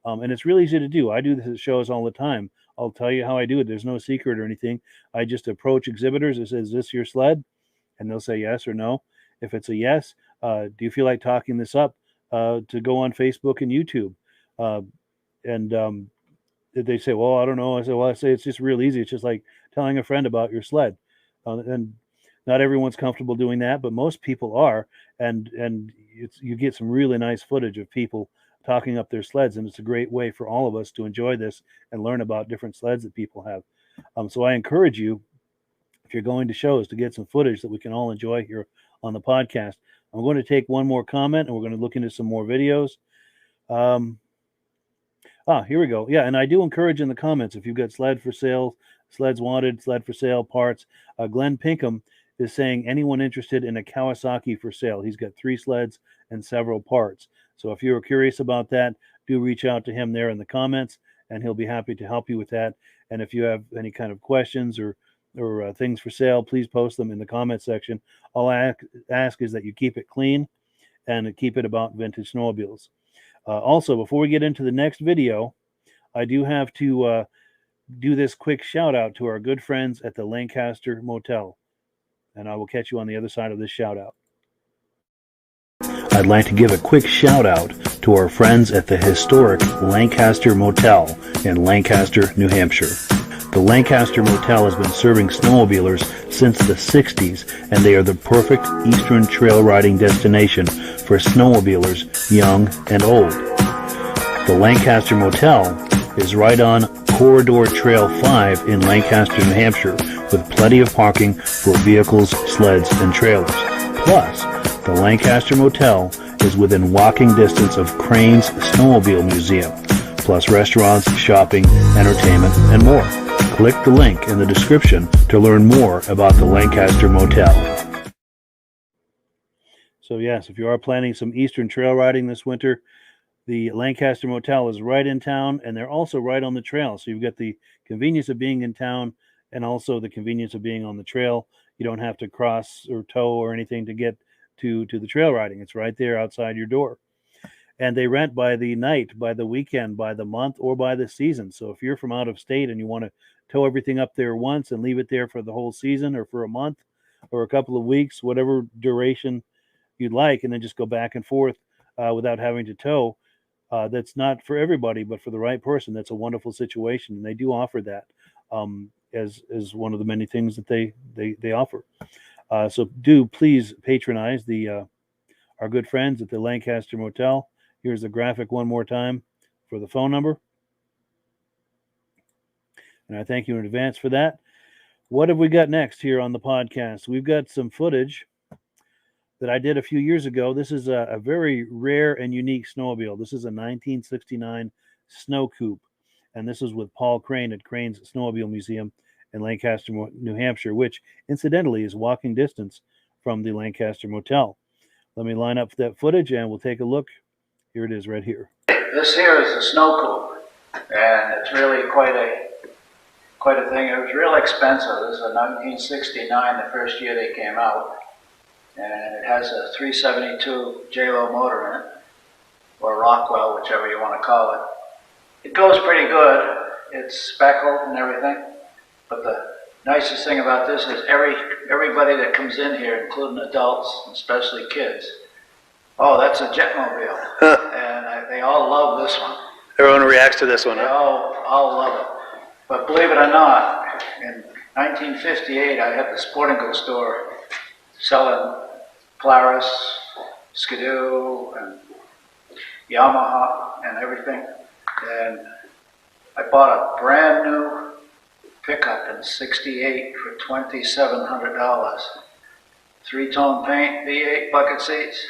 And it's really easy to do. I do this at shows all the time. I'll tell you how I do it. There's no secret or anything. I just approach exhibitors and say, is this your sled? And they'll say yes or no. If it's a yes, do you feel like talking this up to go on Facebook and YouTube? And they say, well, I don't know. I say it's just real easy. It's just like telling a friend about your sled. And not everyone's comfortable doing that, but most people are. And you get some really nice footage of people talking up their sleds, and it's a great way for all of us to enjoy this and learn about different sleds that people have. So I encourage you, if you're going to shows, to get some footage that we can all enjoy here on the podcast. I'm going to take one more comment, and we're going to look into some more videos. Here we go. Yeah, and I do encourage in the comments, if you've got sled for sale, sleds wanted, sled for sale, parts. Glenn Pinkham is saying anyone interested in a Kawasaki for sale. He's got 3 sleds and several parts. So if you're curious about that, do reach out to him there in the comments, and he'll be happy to help you with that. And if you have any kind of questions or things for sale, please post them in the comment section. All I ask is that you keep it clean and keep it about vintage snowmobiles. Also, before we get into the next video, I do have to do this quick shout out to our good friends at the Lancaster Motel. And I will catch you on the other side of this shout out. I'd like to give a quick shout out to our friends at the historic Lancaster Motel in Lancaster, New Hampshire. The Lancaster Motel has been serving snowmobilers since the 60s, and they are the perfect eastern trail riding destination for snowmobilers young and old. The Lancaster Motel is right on Corridor Trail 5 in Lancaster, New Hampshire, with plenty of parking for vehicles, sleds, and trailers. Plus, the Lancaster Motel is within walking distance of Crane's Snowmobile Museum, plus restaurants, shopping, entertainment, and more. Click the link in the description to learn more about the Lancaster Motel. So yes, if you are planning some eastern trail riding this winter, the Lancaster Motel is right in town, and they're also right on the trail. So you've got the convenience of being in town and also the convenience of being on the trail. You don't have to cross or tow or anything to get to the trail riding. It's right there outside your door. And they rent by the night, by the weekend, by the month, or by the season. So if you're from out of state and you want to tow everything up there once and leave it there for the whole season or for a month or a couple of weeks, whatever duration you'd like, and then just go back and forth without having to tow, that's not for everybody, but for the right person, that's a wonderful situation. And they do offer that as one of the many things that they offer. So do please patronize our good friends at the Lancaster Motel. Here's the graphic one more time for the phone number. And I thank you in advance for that. What have we got next here on the podcast? We've got some footage that I did a few years ago. This is a very rare and unique snowmobile. This is a 1969 Sno Coupe. And this is with Paul Crane at Crane's Snowmobile Museum in Lancaster, New Hampshire, which incidentally is walking distance from the Lancaster Motel. Let me line up that footage and we'll take a look. Here it is right here. This here is the Sno Coupe, and it's really quite a thing. It was real expensive. This is a 1969, the first year they came out, and it has a 372 J-Lo motor in it, or Rockwell, whichever you want to call it. It goes pretty good. It's speckled and everything, but the nicest thing about this is everybody that comes in here, including adults, and especially kids, oh, that's a Jetmobile. And they all love this one. Everyone reacts to this one, They huh? all love it. But believe it or not, in 1958, I had the sporting goods store selling Polaris, Ski Doo, and Yamaha, and everything. And I bought a brand new pickup in '68 for $2,700. 3-tone paint, V8 bucket seats.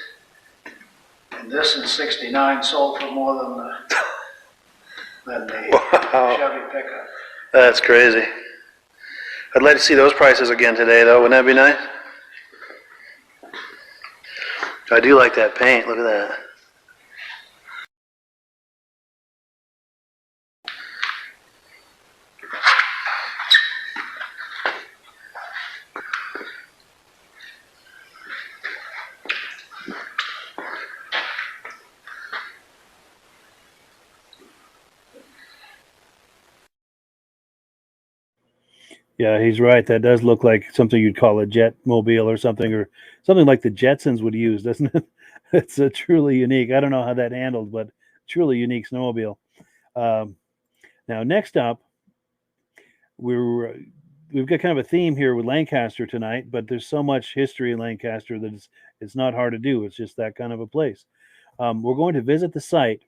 And this in '69 sold for more than the Wow. Chevy pickup. That's crazy. I'd like to see those prices again today, though. Wouldn't that be nice? I do like that paint. Look at that. Yeah, he's right. That does look like something you'd call a Jetmobile or something like the Jetsons would use, doesn't it? It's a truly unique. I don't know how that handled, but truly unique snowmobile. Now, next up, we've got kind of a theme here with Lancaster tonight, but there's so much history in Lancaster that it's not hard to do. It's just that kind of a place. We're going to visit the site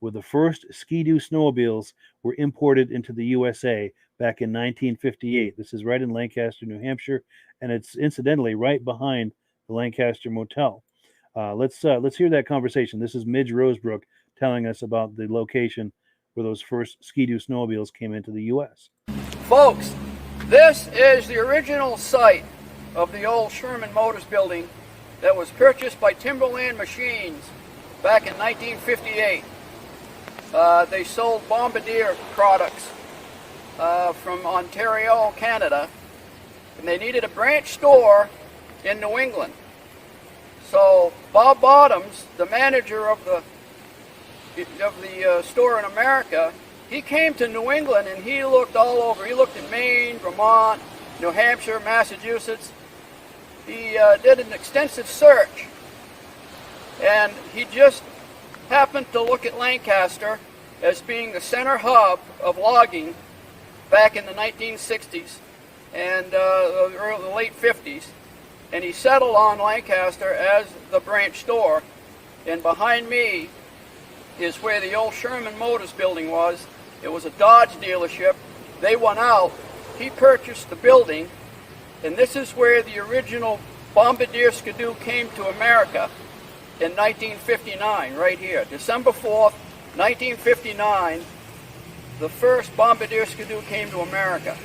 where the first Ski Doo snowmobiles were imported into the USA back in 1958. This is right in Lancaster, New Hampshire, and it's incidentally right behind the Lancaster Motel. Let's hear that conversation. This is Midge Rosebrook telling us about the location where those first Ski Doo snowmobiles came into the U.S. Folks, this is the original site of the old Sherman Motors building that was purchased by Timberland Machines back in 1958. They sold Bombardier products from Ontario, Canada, and they needed a branch store in New England. So Bob Bottoms, the manager of the store in America, he came to New England and he looked all over. He looked at Maine, Vermont, New Hampshire, Massachusetts. He did an extensive search, and he just happened to look at Lancaster as being the center hub of logging back in the 1960s and the late 50s, and he settled on Lancaster as the branch store. And behind me is where the old Sherman Motors building was. It was a Dodge dealership. They went out. He purchased the building, and this is where the original Bombardier Ski Doo came to America in 1959, right here. December 4th, 1959, the first Bombardier Ski Doo came to America.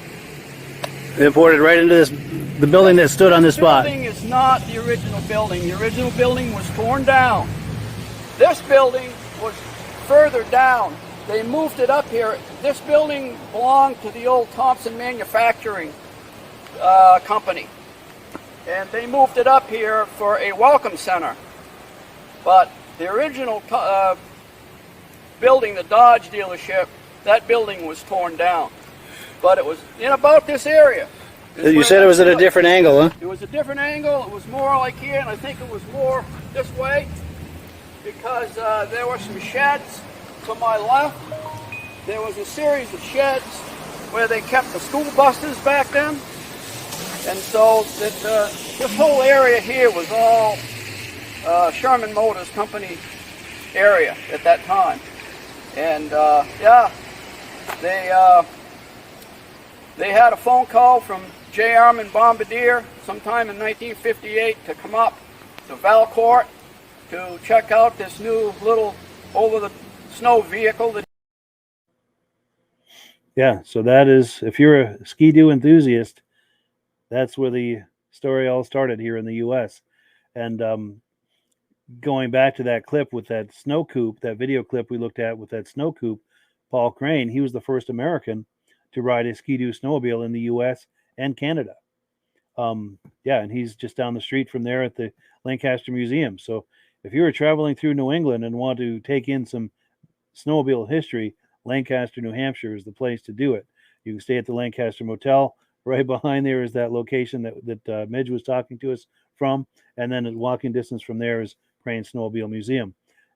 Imported right into the building that stood on this spot. The building is not the original building. The original building was torn down. This building was further down. They moved it up here. This building belonged to the old Thompson Manufacturing Company. And they moved it up here for a welcome center. But the original building, the Dodge dealership, that building was torn down. But it was in about this area. You said it was at a different angle, huh? It was a different angle. It was more like here, and I think it was more this way because there were some sheds to my left. There was a series of sheds where they kept the school buses back then. And so this whole area here was all Sherman Motors Company area at that time. And yeah, they had a phone call from J. Armin Bombardier sometime in 1958 to come up to Valcourt to check out this new little over-the-snow vehicle. Yeah, so that is, if you're a Ski Doo enthusiast, that's where the story all started here in the U.S. And going back to that clip with that Sno Coupe, that video clip we looked at with that Sno Coupe, Paul Crane, he was the first American to ride a Ski Doo snowmobile in the U.S. and Canada. Yeah, and he's just down the street from there at the Lancaster Museum. So if you were traveling through New England and want to take in some snowmobile history, Lancaster, New Hampshire is the place to do it. You can stay at the Lancaster Motel. Right behind there is that location that Midge was talking to us from. And then at walking distance from there is Crane Snowmobile Museum,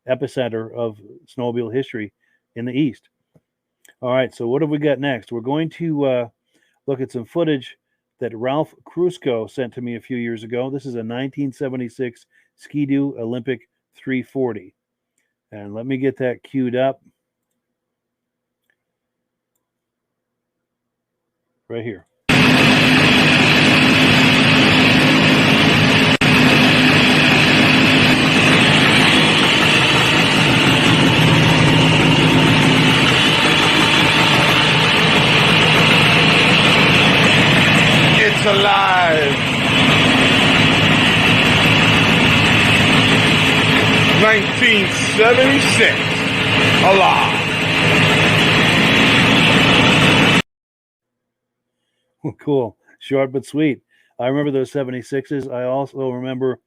epicenter of snowmobile history in the East. All right, so what have we got next? We're going to look at some footage that Ralph Crusco sent to me a few years ago. This is a 1976 Ski Doo Olympique 340. And let me get that queued up. Right here. It's alive. 1976. Alive. Cool. Short but sweet. I remember those 76s. I also remember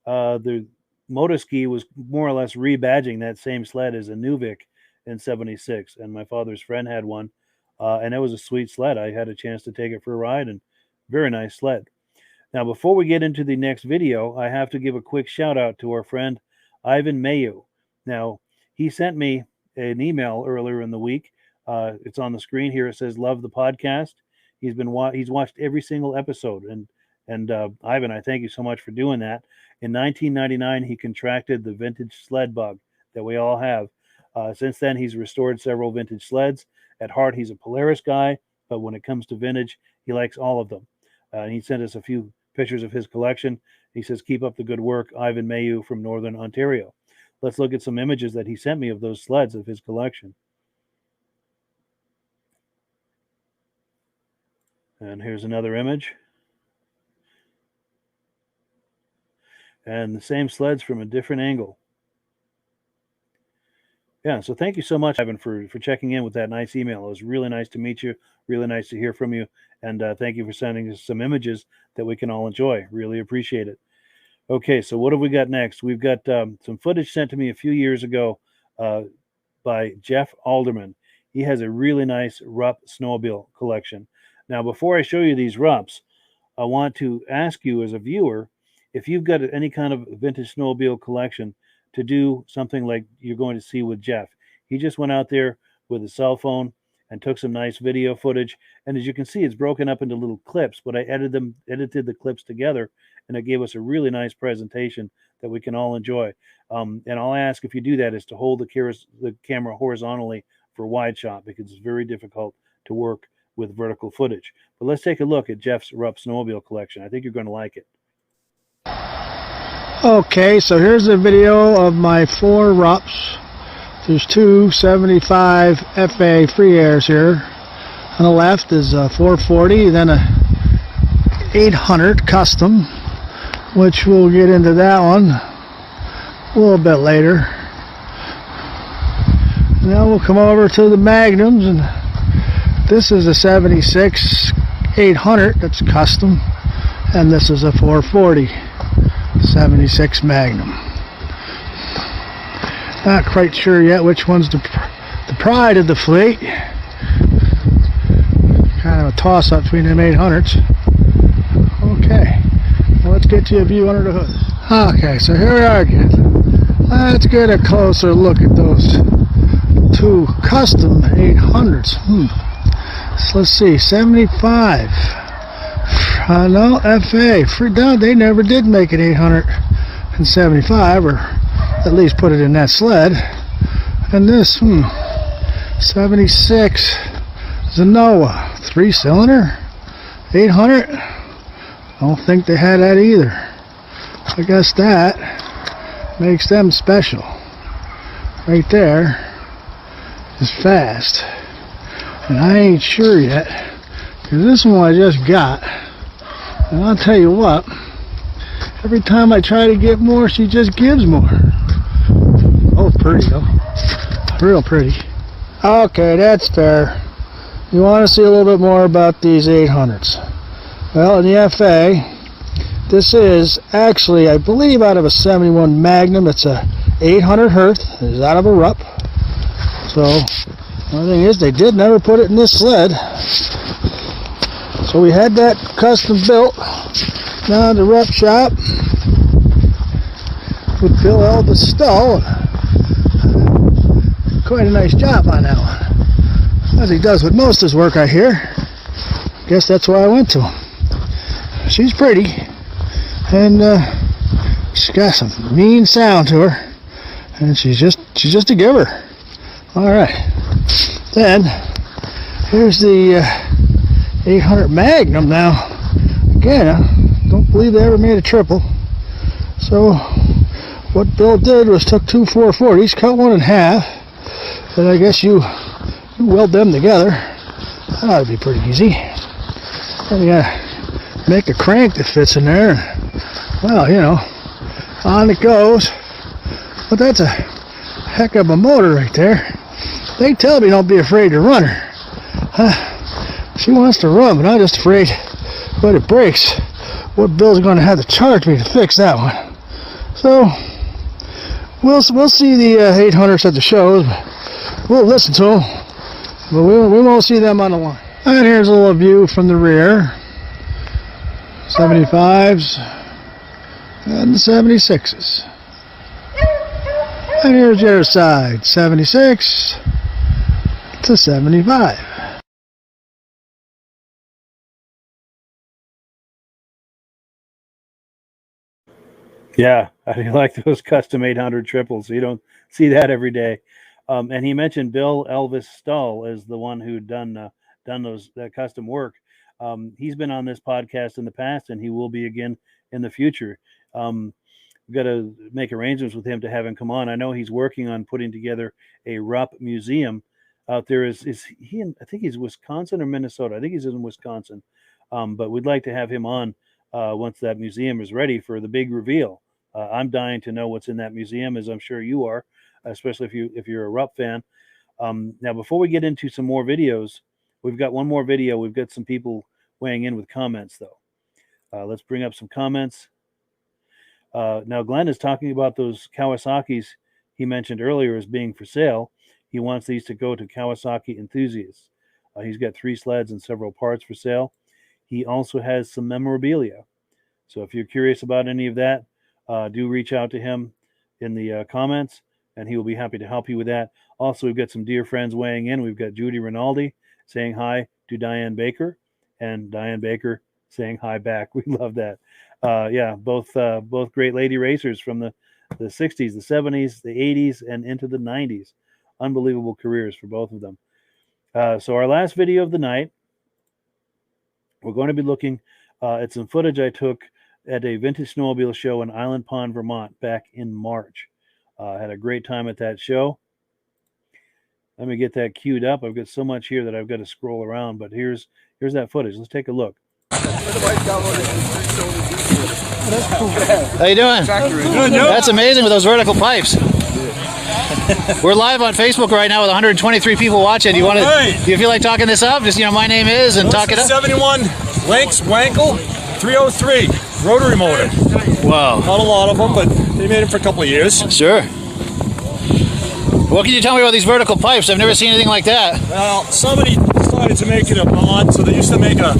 the Motoski was more or less rebadging that same sled as a Nuvik in 76. And my father's friend had one. And it was a sweet sled. I had a chance to take it for a ride, and very nice sled. Now, before we get into the next video, I have to give a quick shout out to our friend Ivan Mayu. Now, he sent me an email earlier in the week. It's on the screen here. It says, "Love the podcast." He's watched every single episode, and Ivan, I thank you so much for doing that. In 1999, he contracted the vintage sled bug that we all have. Since then, he's restored several vintage sleds. At heart, he's a Polaris guy, but when it comes to vintage, he likes all of them. And he sent us a few pictures of his collection. He says, "Keep up the good work, Ivan Mayu from Northern Ontario." Let's look at some images that he sent me of those sleds of his collection. And here's another image. and the same sleds from a different angle. Yeah, so thank you so much, Ivan, for checking in with that nice email. It was really nice to meet you, really nice to hear from you, and thank you for sending us some images that we can all enjoy. Really appreciate it. Okay, so what have we got next? We've got some footage sent to me a few years ago by Jeff Alderman. He has a really nice Rupp snowmobile collection. Now, before I show you these Rupps, I want to ask you as a viewer, if you've got any kind of vintage snowmobile collection, to do something like you're going to see with Jeff. He just went out there with a cell phone and took some nice video footage. And as you can see, it's broken up into little clips, but I edited the clips together, and it gave us a really nice presentation that we can all enjoy. And I'll ask, if you do that, is to hold the camera horizontally for wide shot, because it's very difficult to work with vertical footage. But let's take a look at Jeff's Rupp snowmobile collection. I think you're going to like it. Okay, so here's a video of my 4 Rupps. There's 2 75 FA free airs here. On the left is a 440, then a 800 custom, which we'll get into that one a little bit later. Now we'll come over to the Magnums, and this is a 76 800 that's custom, and this is a 440 76 Magnum. Not quite sure yet which one's the pride of the fleet. Kind of a toss-up between them 800s. Okay, well, let's get you a view under the hood. Okay, so here we are again. Let's get a closer look at those 2 custom 800s. So let's see, 75. No, FA. They never did make an 875, or at least put it in that sled. And this, 76 Zenoa, 3-cylinder, 800. I don't think they had that either. I guess that makes them special. Right there is fast. And I ain't sure yet, because this one I just got. And I'll tell you what, every time I try to get more, she just gives more. Oh, pretty though. Real pretty. Okay, that's fair. You want to see a little bit more about these 800s. Well, in the FA, this is actually, I believe, out of a 71 Magnum. It's a 800 Herth. It's out of a Rupp. So, the thing is, they did never put it in this sled. So we had that custom built down at the Rupp shop with Bill Eldestall. Quite a nice job on that one, as he does with most of his work, I hear. Guess that's why I went to him. She's pretty, and she's got some mean sound to her, and she's just a giver. All right, then here's the 800 Magnum. Now, again, I don't believe they ever made a triple. So what Bill did was took 2 440s, cut one in half, and I guess you weld them together. That ought to be pretty easy. Then you gotta make a crank that fits in there. Well, you know, on it goes. But that's a heck of a motor right there. They tell me don't be afraid to run her. She wants to run, but I'm just afraid when it breaks, what Bill's going to have to charge me to fix that one. So we'll see the 800s at the shows. We'll listen to them, but we won't see them on the line. And here's a little view from the rear. 75s and the 76s. And here's the other side, 76 to 75. Yeah, I like those custom 800 triples. You don't see that every day. And he mentioned Bill Elvis Stull as the one who'd done that custom work. He's been on this podcast in the past, and he will be again in the future. We've got to make arrangements with him to have him come on. I know he's working on putting together a Rupp museum out there. Is he in, I think he's Wisconsin or Minnesota. I think he's in Wisconsin. But we'd like to have him on once that museum is ready for the big reveal. I'm dying to know what's in that museum, as I'm sure you are, especially if you're a Rupp fan. Now, before we get into some more videos, we've got one more video. We've got some people weighing in with comments, though. Let's bring up some comments. Now, Glenn is talking about those Kawasaki's he mentioned earlier as being for sale. He wants these to go to Kawasaki enthusiasts. He's got 3 sleds and several parts for sale. He also has some memorabilia. So if you're curious about any of that, do reach out to him in the comments, and he will be happy to help you with that. Also, we've got some dear friends weighing in. We've got Judy Rinaldi saying hi to Diane Baker, and Diane Baker saying hi back. We love that. Yeah, both great lady racers from the 60s, the 70s, the 80s, and into the 90s. Unbelievable careers for both of them. So our last video of the night, we're going to be looking at some footage I took at a vintage snowmobile show in Island Pond, Vermont back in March. Had a great time at that show. Let me get that queued up. I've got so much here that I've got to scroll around, but here's that footage. Let's take a look. How you doing? That's amazing with those vertical pipes. We're live on Facebook right now with 123 people watching. Do you feel like talking this up? Just, my name is and talk it up. 71 Lynx Wankel 303 rotary motor. Wow. Not a lot of them, but they made them for a couple of years. Sure. What can you tell me about these vertical pipes? I've never seen anything like that. Well, somebody decided to make it a mod, so they used to make a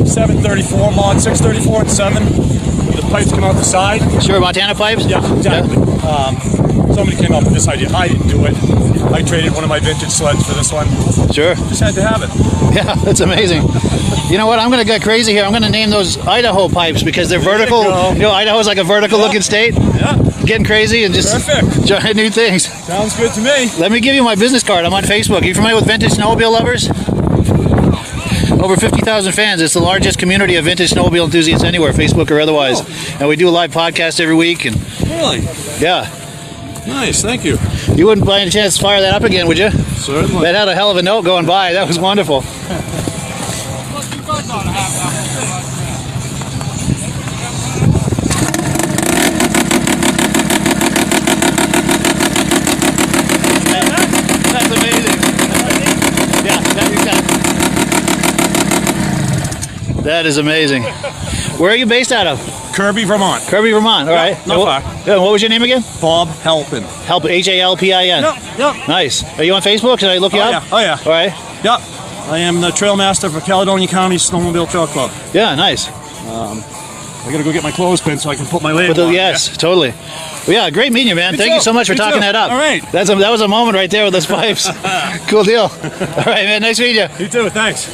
734 mod, 634 and 7. The pipes come out the side. Sure, Montana pipes? Yeah, exactly. Yeah. Somebody came up with this idea. I didn't do it. I traded one of my vintage sleds for this one. Sure. Just had to have it. Yeah, that's amazing. You know what? I'm going to get crazy here. I'm going to name those Idaho pipes because they're vertical. Idaho's like a vertical looking state. Yeah. Getting crazy and just trying new things. Sounds good to me. Let me give you my business card. I'm on Facebook. Are you familiar with Vintage Snowmobile Lovers? Over 50,000 fans. It's the largest community of vintage snowmobile enthusiasts anywhere, Facebook or otherwise. And we do a live podcast every week. And really? Yeah. Nice, thank you. You wouldn't by any chance fire that up again, would you? Certainly. That had a hell of a note going by. That was wonderful. That's amazing. Yeah, that is amazing. Where are you based out of? Kirby, Vermont. Kirby, Vermont. All right. Not far. What was your name again? Bob Halpin. Halpin. Halpin. Yep. Nice. Are you on Facebook? Should I look you up? Yeah. Oh yeah. All right. Yep. I am the trail master for Caledonia County Snowmobile Trail Club. Yeah. Nice. I gotta go get my clothespin so I can put my label on. Yes, totally. Well, yeah, great meeting you, man. Thank you so much for talking that up. All right. That was a moment right there with those pipes. Cool deal. All right, man. Nice meeting you. You too. Thanks.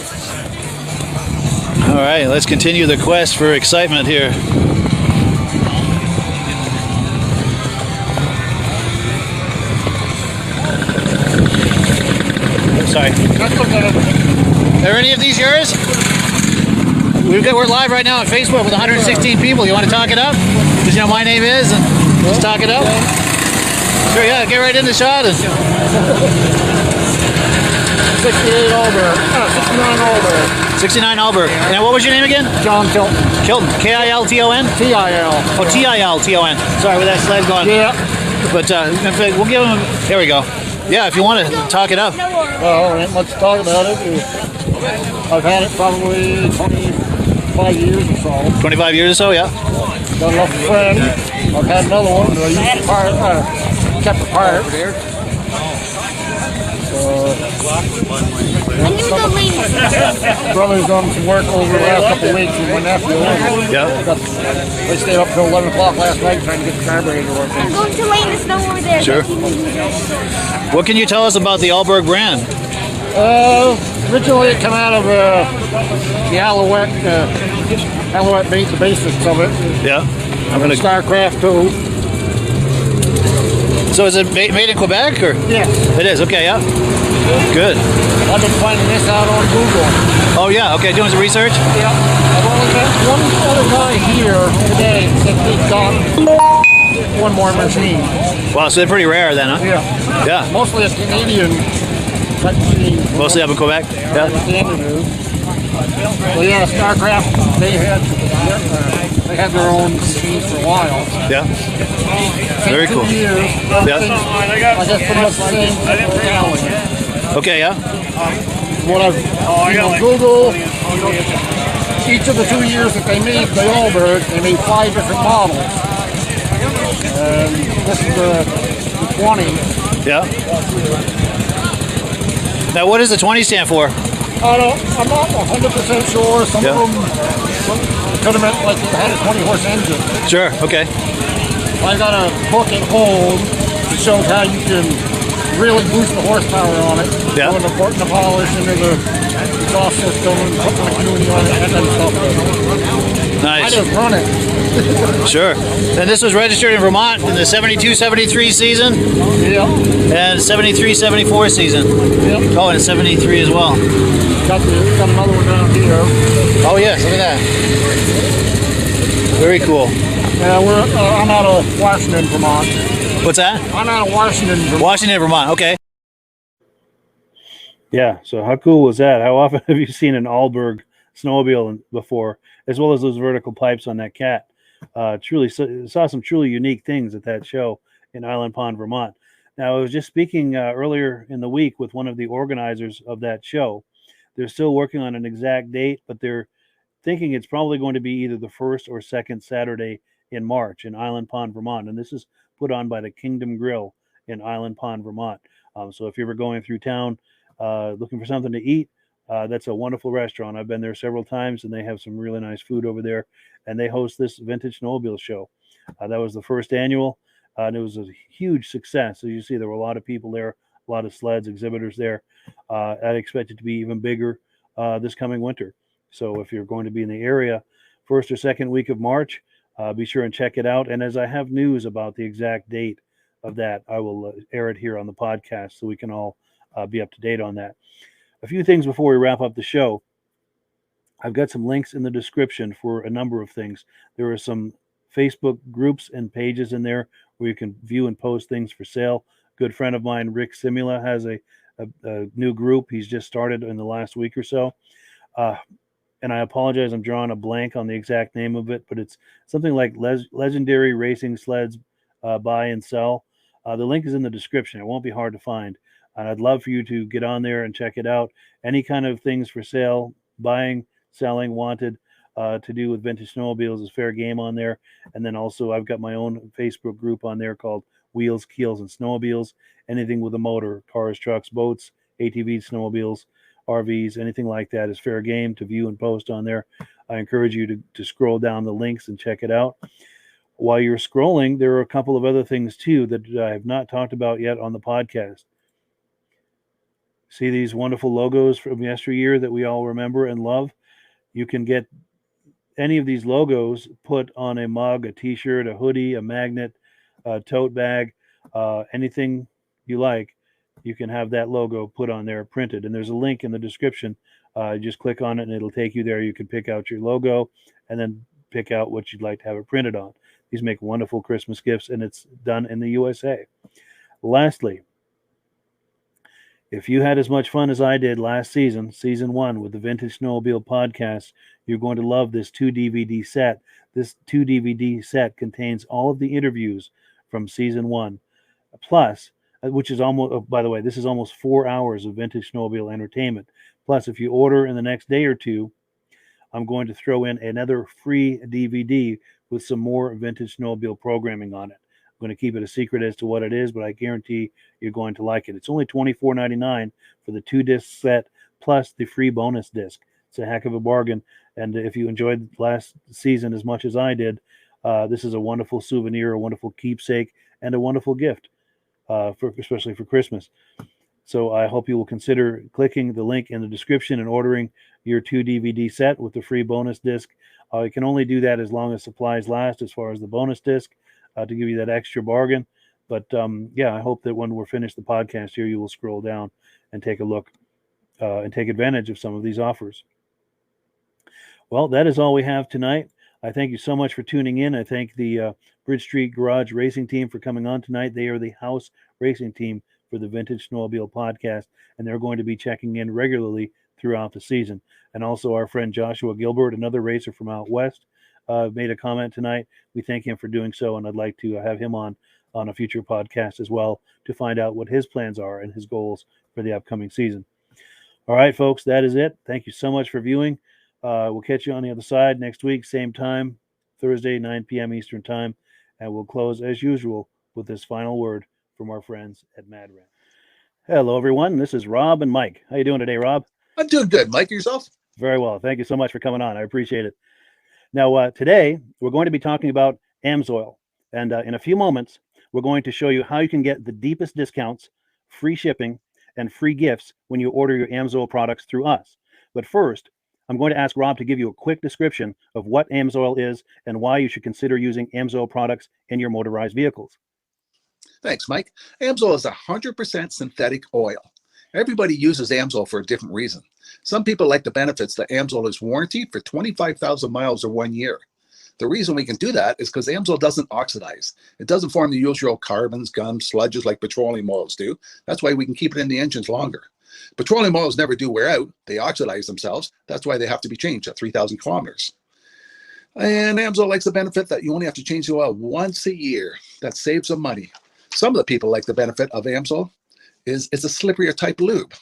All right, let's continue the quest for excitement here. Sorry. Are any of these yours? We're live right now on Facebook with 116 people. You want to talk it up? Because my name is, and just talk it up. Sure, yeah. Get right in the shot. 68 Alderman. 69 Alderman. 69 Alberg. And what was your name again? John Kilton. Kilton. K-I-L-T-O-N? T-I-L. Oh, T-I-L-T-O-N. Sorry, with that sled going. Yeah. But we'll give him. There we go. Yeah, if you want to talk it up. Well, there ain't much to talk about it. I've had it probably 25 years or so. 25 years or so, yeah. Got enough of a friend. I've had another one, but I used to kept the part. Brother's done some work over the last couple of weeks with my nephew. Yeah. They stayed up till 11 o'clock last night trying to get the carburetor working. I'm going to lay in the snow over there. Sure. What can you tell us about the Alberg brand? Originally it came out of the Alouette beat, the basics of it. Yeah. I'm going to StarCraft too. So is it made in Quebec or? Yes. It is. Okay. Yeah. Good. I've been finding this out on Google. Oh yeah. Okay. Doing some research. Yeah. I've only met one other guy here today that he's got one more machine. Wow. So they're pretty rare then, huh? Yeah. Yeah. Mostly a Canadian type machine. Mostly up in Quebec. Yeah. Well, yeah, StarCraft. They they had their own machines for a while. Yeah. Very cool. 2 years. Yeah. I guess pretty much the same reality. Okay, yeah. What I've Google, each of the 2 years that they made the Alderman, they made 5 different models. And this is the 20. Yeah. Now, what does the 20 stand for? I'm not 100% sure. Some of them could have meant like it had a 20-horse engine. Sure, okay. I got a book at home that shows how you can really boost the horsepower on it. Yeah. Going the polish into the exhaust system and putting the community on it and then stuff. Nice. I just run it. Sure. And this was registered in Vermont in the 72-73 season? Yeah. And 73-74 season? Yeah. Oh, and 73 as well. Got another one down here. Oh, yes, look at that. Very cool. Yeah, I'm out of Washington, Vermont. What's that? I'm out of Washington, Vermont. Washington, Vermont, okay. Yeah, so how cool was that? How often have you seen an Allberg snowmobile before, as well as those vertical pipes on that cat? Truly saw some truly unique things at that show in Island Pond, Vermont. Now, I was just speaking earlier in the week with one of the organizers of that show. They're still working on an exact date, but they're thinking it's probably going to be either the first or second Saturday in March in Island Pond, Vermont. And this is put on by the Kingdom Grill in Island Pond, Vermont. So if you're ever going through town looking for something to eat, that's a wonderful restaurant. I've been there several times, and they have some really nice food over there. And they host this vintage snowmobile show. That was the first annual, and it was a huge success. So you see there were a lot of people there, a lot of sleds, exhibitors there. I'd expect it to be even bigger this coming winter. So if you're going to be in the area first or second week of March, be sure and check it out. And as I have news about the exact date of that, I will air it here on the podcast so we can all be up to date on that. A few things before we wrap up the show. I've got some links in the description for a number of things. There are some Facebook groups and pages in there where you can view and post things for sale. Good friend of mine, Rick Simula, has a new group. He's just started in the last week or so. And I apologize, I'm drawing a blank on the exact name of it, but it's something like Legendary Racing Sleds Buy and Sell. The link is in the description. It won't be hard to find. And I'd love for you to get on there and check it out. Any kind of things for sale, buying, selling, wanted to do with vintage snowmobiles is fair game on there. And then also I've got my own Facebook group on there called Wheels, Keels, and Snowmobiles. Anything with a motor, cars, trucks, boats, ATVs, snowmobiles, RVs, anything like that is fair game to view and post on there. I encourage you to scroll down the links and check it out. While you're scrolling, there are a couple of other things too that I have not talked about yet on the podcast. See these wonderful logos from yesteryear that we all remember and love? You can get any of these logos put on a mug, a t-shirt, a hoodie, a magnet, a tote bag, anything you like. You can have that logo put on there, printed. And there's a link in the description. Just click on it and it'll take you there. You can pick out your logo and then pick out what you'd like to have it printed on. These make wonderful Christmas gifts, and it's done in the USA. Lastly, if you had as much fun as I did last season, season 1, with the Vintage Snowmobile Podcast, you're going to love this 2-DVD set. This 2-DVD set contains all of the interviews from season 1, plus, which is almost, by the way, this is almost 4 hours of vintage snowmobile entertainment. Plus, if you order in the next day or two, I'm going to throw in another free DVD with some more vintage snowmobile programming on it. I'm going to keep it a secret as to what it is, but I guarantee you're going to like it. It's only $24.99 for the 2-disc set plus the free bonus disc. It's a heck of a bargain. And if you enjoyed last season as much as I did, this is a wonderful souvenir, a wonderful keepsake, and a wonderful gift, especially for Christmas. So I hope you will consider clicking the link in the description and ordering your 2-DVD set with the free bonus disc. You can only do that as long as supplies last as far as the bonus disc to give you that extra bargain. But yeah, I hope that when we're finished the podcast here, you will scroll down and take a look and take advantage of some of these offers. Well, that is all we have tonight. I thank you so much for tuning in. I thank the Bridge Street Garage Racing Team for coming on tonight. They are the house racing team for the Vintage Snowmobile Podcast, and they're going to be checking in regularly throughout the season. And also our friend Joshua Gilbert, another racer from out west, made a comment tonight. We thank him for doing so, and I'd like to have him on a future podcast as well to find out what his plans are and his goals for the upcoming season. All right, folks, that is it. Thank you so much for viewing. We'll catch you on the other side next week, same time, Thursday, 9 p.m. Eastern Time, and we'll close as usual with this final word from our friends at Mad Rant. Hello, everyone. This is Rob and Mike. How you doing today, Rob? I'm doing good. Mike, yourself? Very well. Thank you so much for coming on. I appreciate it. Now, today, we're going to be talking about AMSOIL. And in a few moments, we're going to show you how you can get the deepest discounts, free shipping, and free gifts when you order your AMSOIL products through us. But first, I'm going to ask Rob to give you a quick description of what AMSOIL is and why you should consider using AMSOIL products in your motorized vehicles. Thanks, Mike. AMSOIL is 100% synthetic oil. Everybody uses AMSOIL for a different reason. Some people like the benefits that AMSOIL is warranted for 25,000 miles or 1 year. The reason we can do that is because AMSOIL doesn't oxidize. It doesn't form the usual carbons, gums, sludges like petroleum oils do. That's why we can keep it in the engines longer. Petroleum oils never do wear out. They oxidize themselves. That's why they have to be changed at 3,000 kilometers. And AMSOIL likes the benefit that you only have to change the oil once a year. That saves them money. Some of the people like the benefit of AMSOIL is it's a slipperier type lube.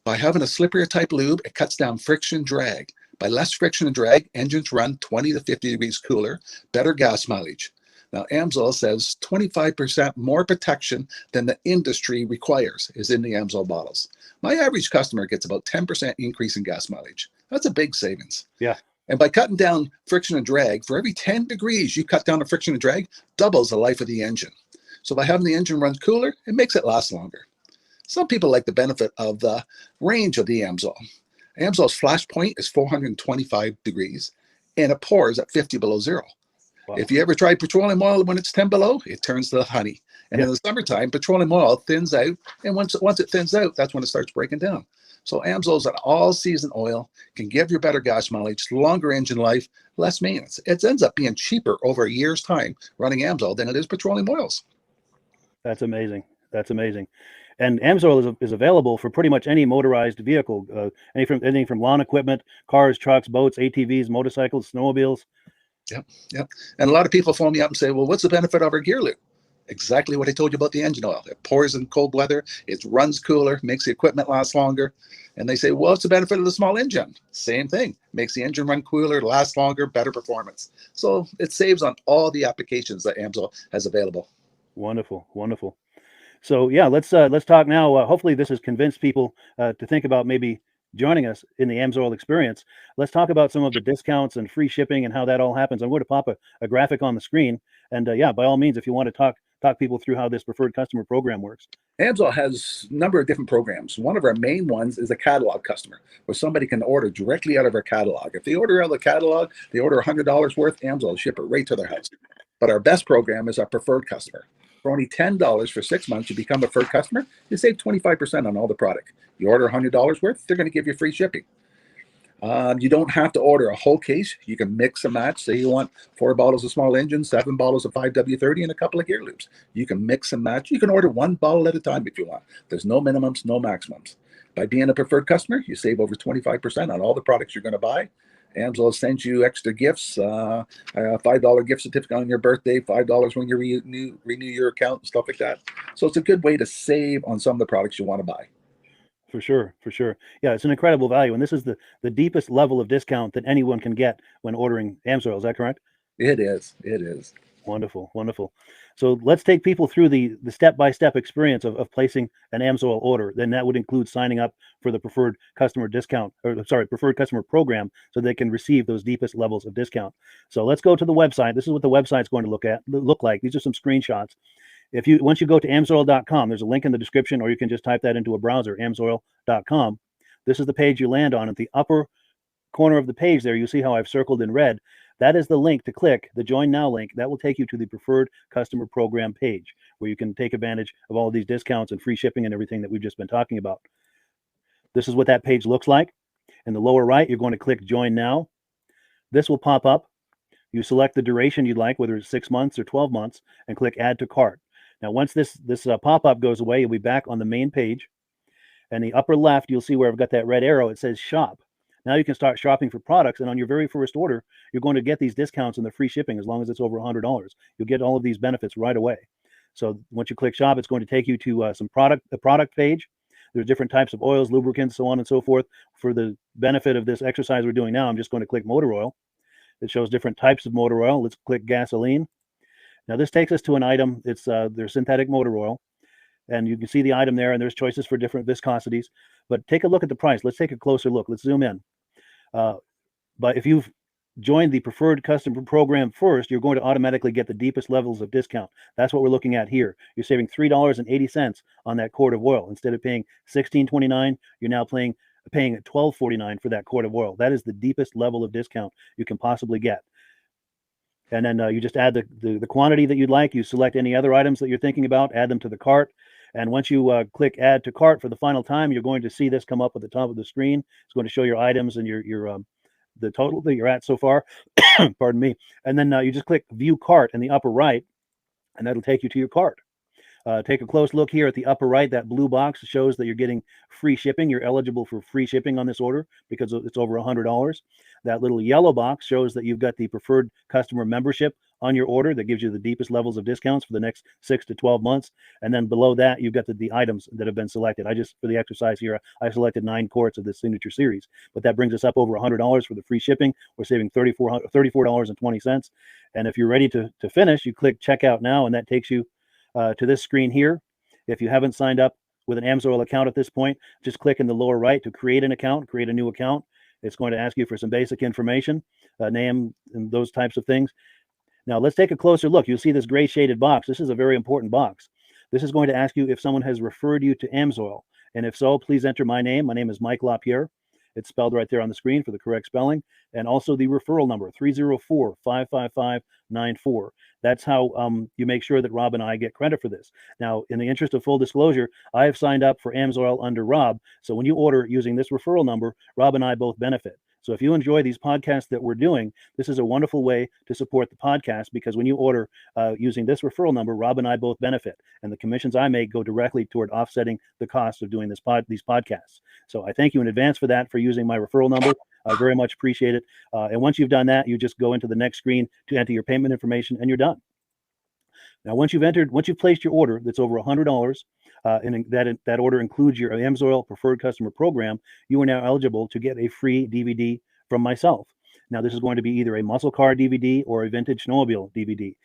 By having a slipperier type lube, it cuts down friction drag. By less friction and drag, engines run 20 to 50 degrees cooler, better gas mileage. Now, AMSOIL says 25% more protection than the industry requires is in the AMSOIL bottles. My average customer gets about 10% increase in gas mileage. That's a big savings. Yeah. And by cutting down friction and drag, for every 10 degrees you cut down the friction and drag, doubles the life of the engine. So by having the engine run cooler, it makes it last longer. Some people like the benefit of the range of the AMSOIL. AMSOIL's flash point is 425 degrees, and it pours at 50 below zero. Wow. If you ever tried petroleum oil when it's 10 below, it turns to honey. And in the summertime, petroleum oil thins out, and once it thins out, that's when it starts breaking down. So AMSOIL is an all-season oil, can give you better gas mileage, longer engine life, less maintenance. It ends up being cheaper over a year's time running AMSOIL than it is petroleum oils. That's amazing. That's amazing. And AMSOIL is available for pretty much any motorized vehicle, anything from lawn equipment, cars, trucks, boats, ATVs, motorcycles, snowmobiles. Yep. And a lot of people phone me up and say, well, what's the benefit of our gear lube? Exactly what I told you about the engine oil. It pours in cold weather, it runs cooler, makes the equipment last longer. And they say, well, what's the benefit of the small engine? Same thing. Makes the engine run cooler, last longer, better performance. So it saves on all the applications that AMSOIL has available. Wonderful, wonderful. So yeah, let's talk now. Hopefully this has convinced people to think about maybe joining us in the AMSOIL experience. Let's talk about some of the discounts and free shipping and how that all happens. I'm going to pop a graphic on the screen. And yeah, by all means, if you want to talk people through how this preferred customer program works. AMSOIL has a number of different programs. One of our main ones is a catalog customer, where somebody can order directly out of our catalog. If they order out of the catalog, they order $100 worth, AMSOIL will ship it right to their house. But our best program is our preferred customer. For only $10 for 6 months, you become a preferred customer, you save 25% on all the product. You order $100 worth, they're going to give you free shipping. You don't have to order a whole case. You can mix and match. Say you want 4 bottles of small engine, 7 bottles of 5W30, and a couple of gear loops. You can mix and match. You can order 1 bottle at a time if you want. There's no minimums, no maximums. By being a preferred customer, you save over 25% on all the products you're going to buy. AMSOIL sends you extra gifts, a $5 gift certificate on your birthday, $5 when you renew your account, and stuff like that. So it's a good way to save on some of the products you want to buy. For sure, for sure. Yeah, it's an incredible value. And this is the deepest level of discount that anyone can get when ordering AMSOIL. Is that correct? It is. It is. Wonderful, wonderful. So let's take people through the step-by-step experience of placing an AMSOIL order. Then that would include signing up for the preferred customer preferred customer program, so they can receive those deepest levels of discount. So let's go to the website. This is what the website's going to look like. These are some screenshots. Once you go to AMSOIL.com, there's a link in the description, or you can just type that into a browser, AMSOIL.com. This is the page you land on. At the upper corner of the page there, you see how I've circled in red. That is the link to click, the Join Now link. That will take you to the Preferred Customer Program page, where you can take advantage of all of these discounts and free shipping and everything that we've just been talking about. This is what that page looks like. In the lower right, you're going to click Join Now. This will pop up. You select the duration you'd like, whether it's 6 months or 12 months, and click Add to Cart. Now, once this pop-up goes away, you'll be back on the main page. And the upper left, you'll see where I've got that red arrow. It says Shop. Now you can start shopping for products, and on your very first order, you're going to get these discounts and the free shipping as long as it's over $100. You'll get all of these benefits right away. So once you click shop, it's going to take you to the product page. There's different types of oils, lubricants, so on and so forth. For the benefit of this exercise we're doing now, I'm just going to click motor oil. It shows different types of motor oil. Let's click gasoline. Now this takes us to an item. It's their synthetic motor oil. And you can see the item there, and there's choices for different viscosities. But take a look at the price. Let's take a closer look. Let's zoom in. But if you've joined the preferred customer program first, you're going to automatically get the deepest levels of discount. That's what we're looking at here. You're saving $3.80 on that quart of oil. Instead of paying $16.29, you're now paying $12.49 for that quart of oil. That is the deepest level of discount you can possibly get. And then you just add the quantity that you'd like. You select any other items that you're thinking about, add them to the cart. And once you click add to cart for the final time, you're going to see this come up at the top of the screen. It's going to show your items and your the total that you're at so far. Pardon me. And then you just click view cart in the upper right, and that'll take you to your cart. Take a close look here at the upper right. That blue box shows that you're getting free shipping. You're eligible for free shipping on this order because it's over $100. That little yellow box shows that you've got the preferred customer membership on your order that gives you the deepest levels of discounts for the next 6 to 12 months. And then below that, you've got the items that have been selected. For the exercise here, I selected 9 quarts of the signature series, but that brings us up over $100 for the free shipping. We're saving $34.20. And if you're ready to finish, you click checkout now, and that takes you to this screen here. If you haven't signed up with an AMSOIL account at this point, just click in the lower right to create an account, create a new account. It's going to ask you for some basic information, name and those types of things. Now let's take a closer look. You'll see this gray shaded box. This is a very important box. This is going to ask you if someone has referred you to AMSOIL. And if so, please enter my name. My name is Mike Lapierre. It's spelled right there on the screen for the correct spelling. And also the referral number, 304-555-94. That's how you make sure that Rob and I get credit for this. Now, in the interest of full disclosure, I have signed up for AMSOIL under Rob. So when you order using this referral number, Rob and I both benefit. So if you enjoy these podcasts that we're doing, this is a wonderful way to support the podcast, because when you order using this referral number, Rob and I both benefit. And the commissions I make go directly toward offsetting the cost of doing these podcasts. So I thank you in advance for that, for using my referral number. I very much appreciate it. And once you've done that, you just go into the next screen to enter your payment information, and you're done. Now, once you've placed your order that's over $100, and that order includes your AMSOIL preferred customer program, you are now eligible to get a free DVD from myself. Now, this is going to be either a muscle car DVD or a vintage snowmobile DVD.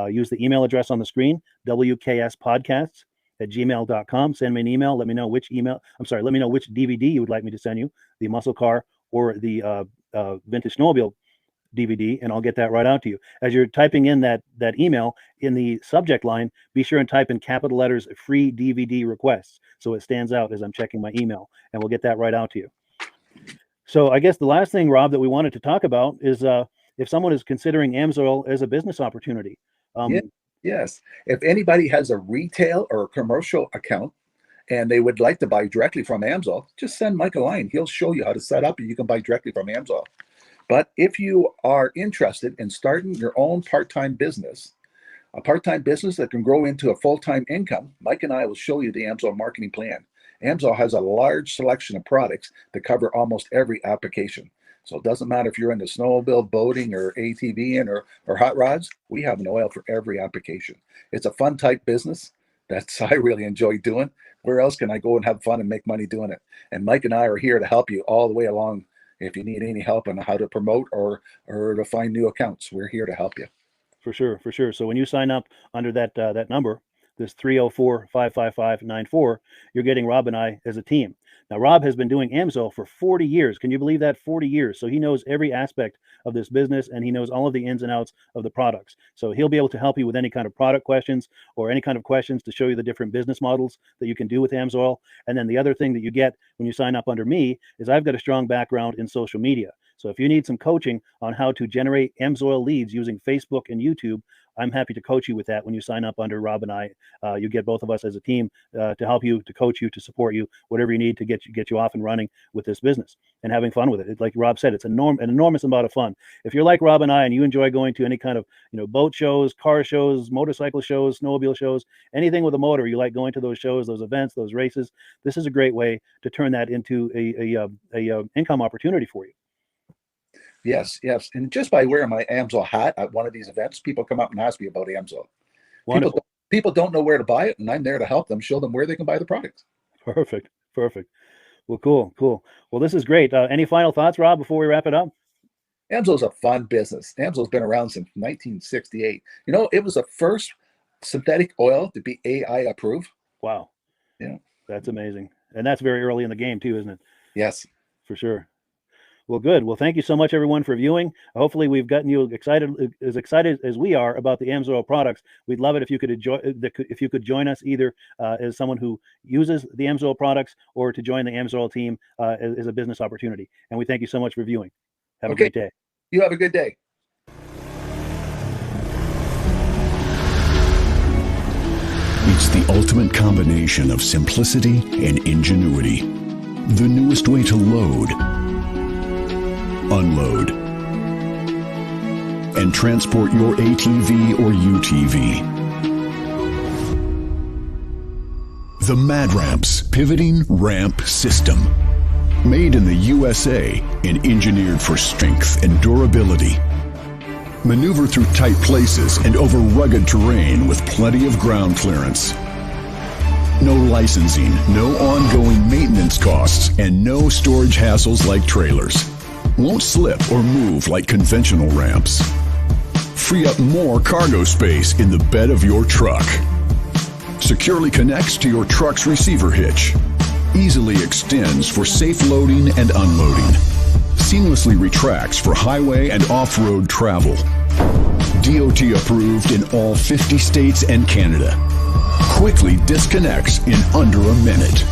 Use the email address on the screen, wkspodcasts@gmail.com. Send me an email. Let me know which DVD you would like me to send you, the muscle car or the vintage snowmobile DVD, and I'll get that right out to you. As you're typing in that email, in the subject line, be sure and type in capital letters free DVD requests, so it stands out as I'm checking my email, and we'll get that right out to you. So I guess the last thing, Rob, that we wanted to talk about is if someone is considering AMSOIL as a business opportunity. Yes. If anybody has a retail or a commercial account and they would like to buy directly from AMSOIL, just send Mike a line. He'll show you how to set up, and you can buy directly from AMSOIL. But if you are interested in starting your own part-time business, a part-time business that can grow into a full-time income, Mike and I will show you the AMSOIL marketing plan. AMSOIL has a large selection of products that cover almost every application. So it doesn't matter if you're into snowmobile, boating, or ATVing, or hot rods, we have an oil for every application. It's a fun type business. I really enjoy doing. Where else can I go and have fun and make money doing it? And Mike and I are here to help you all the way along. If you need any help on how to promote or to find new accounts, we're here to help you. For sure. So when you sign up under that number, this 304-555-94, you're getting Rob and I as a team. Now, Rob has been doing AMSOIL for 40 years. Can you believe that? 40 years. So he knows every aspect of this business, and he knows all of the ins and outs of the products. So he'll be able to help you with any kind of product questions or any kind of questions to show you the different business models that you can do with AMSOIL. And then the other thing that you get when you sign up under me is I've got a strong background in social media. So if you need some coaching on how to generate AMSOIL leads using Facebook and YouTube, I'm happy to coach you with that when you sign up under Rob and I. You get both of us as a team to help you, to coach you, to support you, whatever you need to get you off and running with this business and having fun with it. Like Rob said, it's an enormous amount of fun. If you're like Rob and I and you enjoy going to any kind of boat shows, car shows, motorcycle shows, snowmobile shows, anything with a motor, you like going to those shows, those events, those races, this is a great way to turn that into a income opportunity for you. Yes, yes. And just by wearing my AMSOIL hat at one of these events, people come up and ask me about AMSOIL. Wonderful. People don't know where to buy it, and I'm there to help them, show them where they can buy the product. Perfect. Well, cool. Well, this is great. Any final thoughts, Rob, before we wrap it up? AMSOIL's a fun business. AMSOIL's been around since 1968. You know, it was the first synthetic oil to be AI approved. Wow. Yeah. That's amazing. And that's very early in the game too, isn't it? Yes. For sure. Well, good. Well, thank you so much, everyone, for viewing. Hopefully, we've gotten you excited as we are about the AMSOIL products. We'd love it if you could join us either as someone who uses the AMSOIL products or to join the AMSOIL team as a business opportunity. And we thank you so much for viewing. Have a great day. You have a good day. It's the ultimate combination of simplicity and ingenuity. The newest way to load, unload, and transport your ATV or UTV. The Mad Ramp's Pivoting Ramp System. Made in the USA and engineered for strength and durability. Maneuver through tight places and over rugged terrain with plenty of ground clearance. No licensing, no ongoing maintenance costs, and no storage hassles like trailers. Won't slip or move like conventional ramps. Free up more cargo space in the bed of your truck. Securely connects to your truck's receiver hitch. Easily extends for safe loading and unloading. Seamlessly retracts for highway and off-road travel. DOT approved in all 50 states and Canada. Quickly disconnects in under a minute.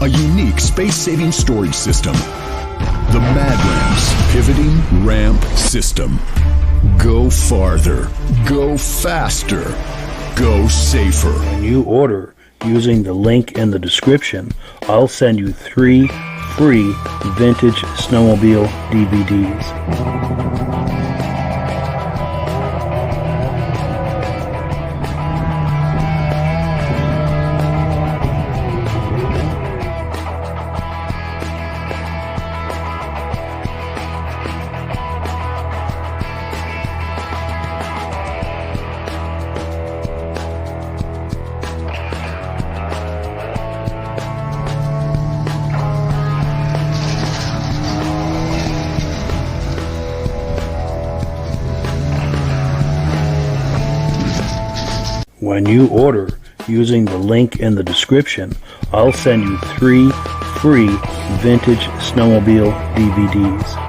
A unique space-saving storage system. The Mad Ramp's Pivoting Ramp System. Go farther. Go faster. Go safer. When you order using the link in the description, I'll send you 3 free Vintage Snowmobile DVDs. When you order using the link in the description, I'll send you 3 free Vintage Snowmobile DVDs.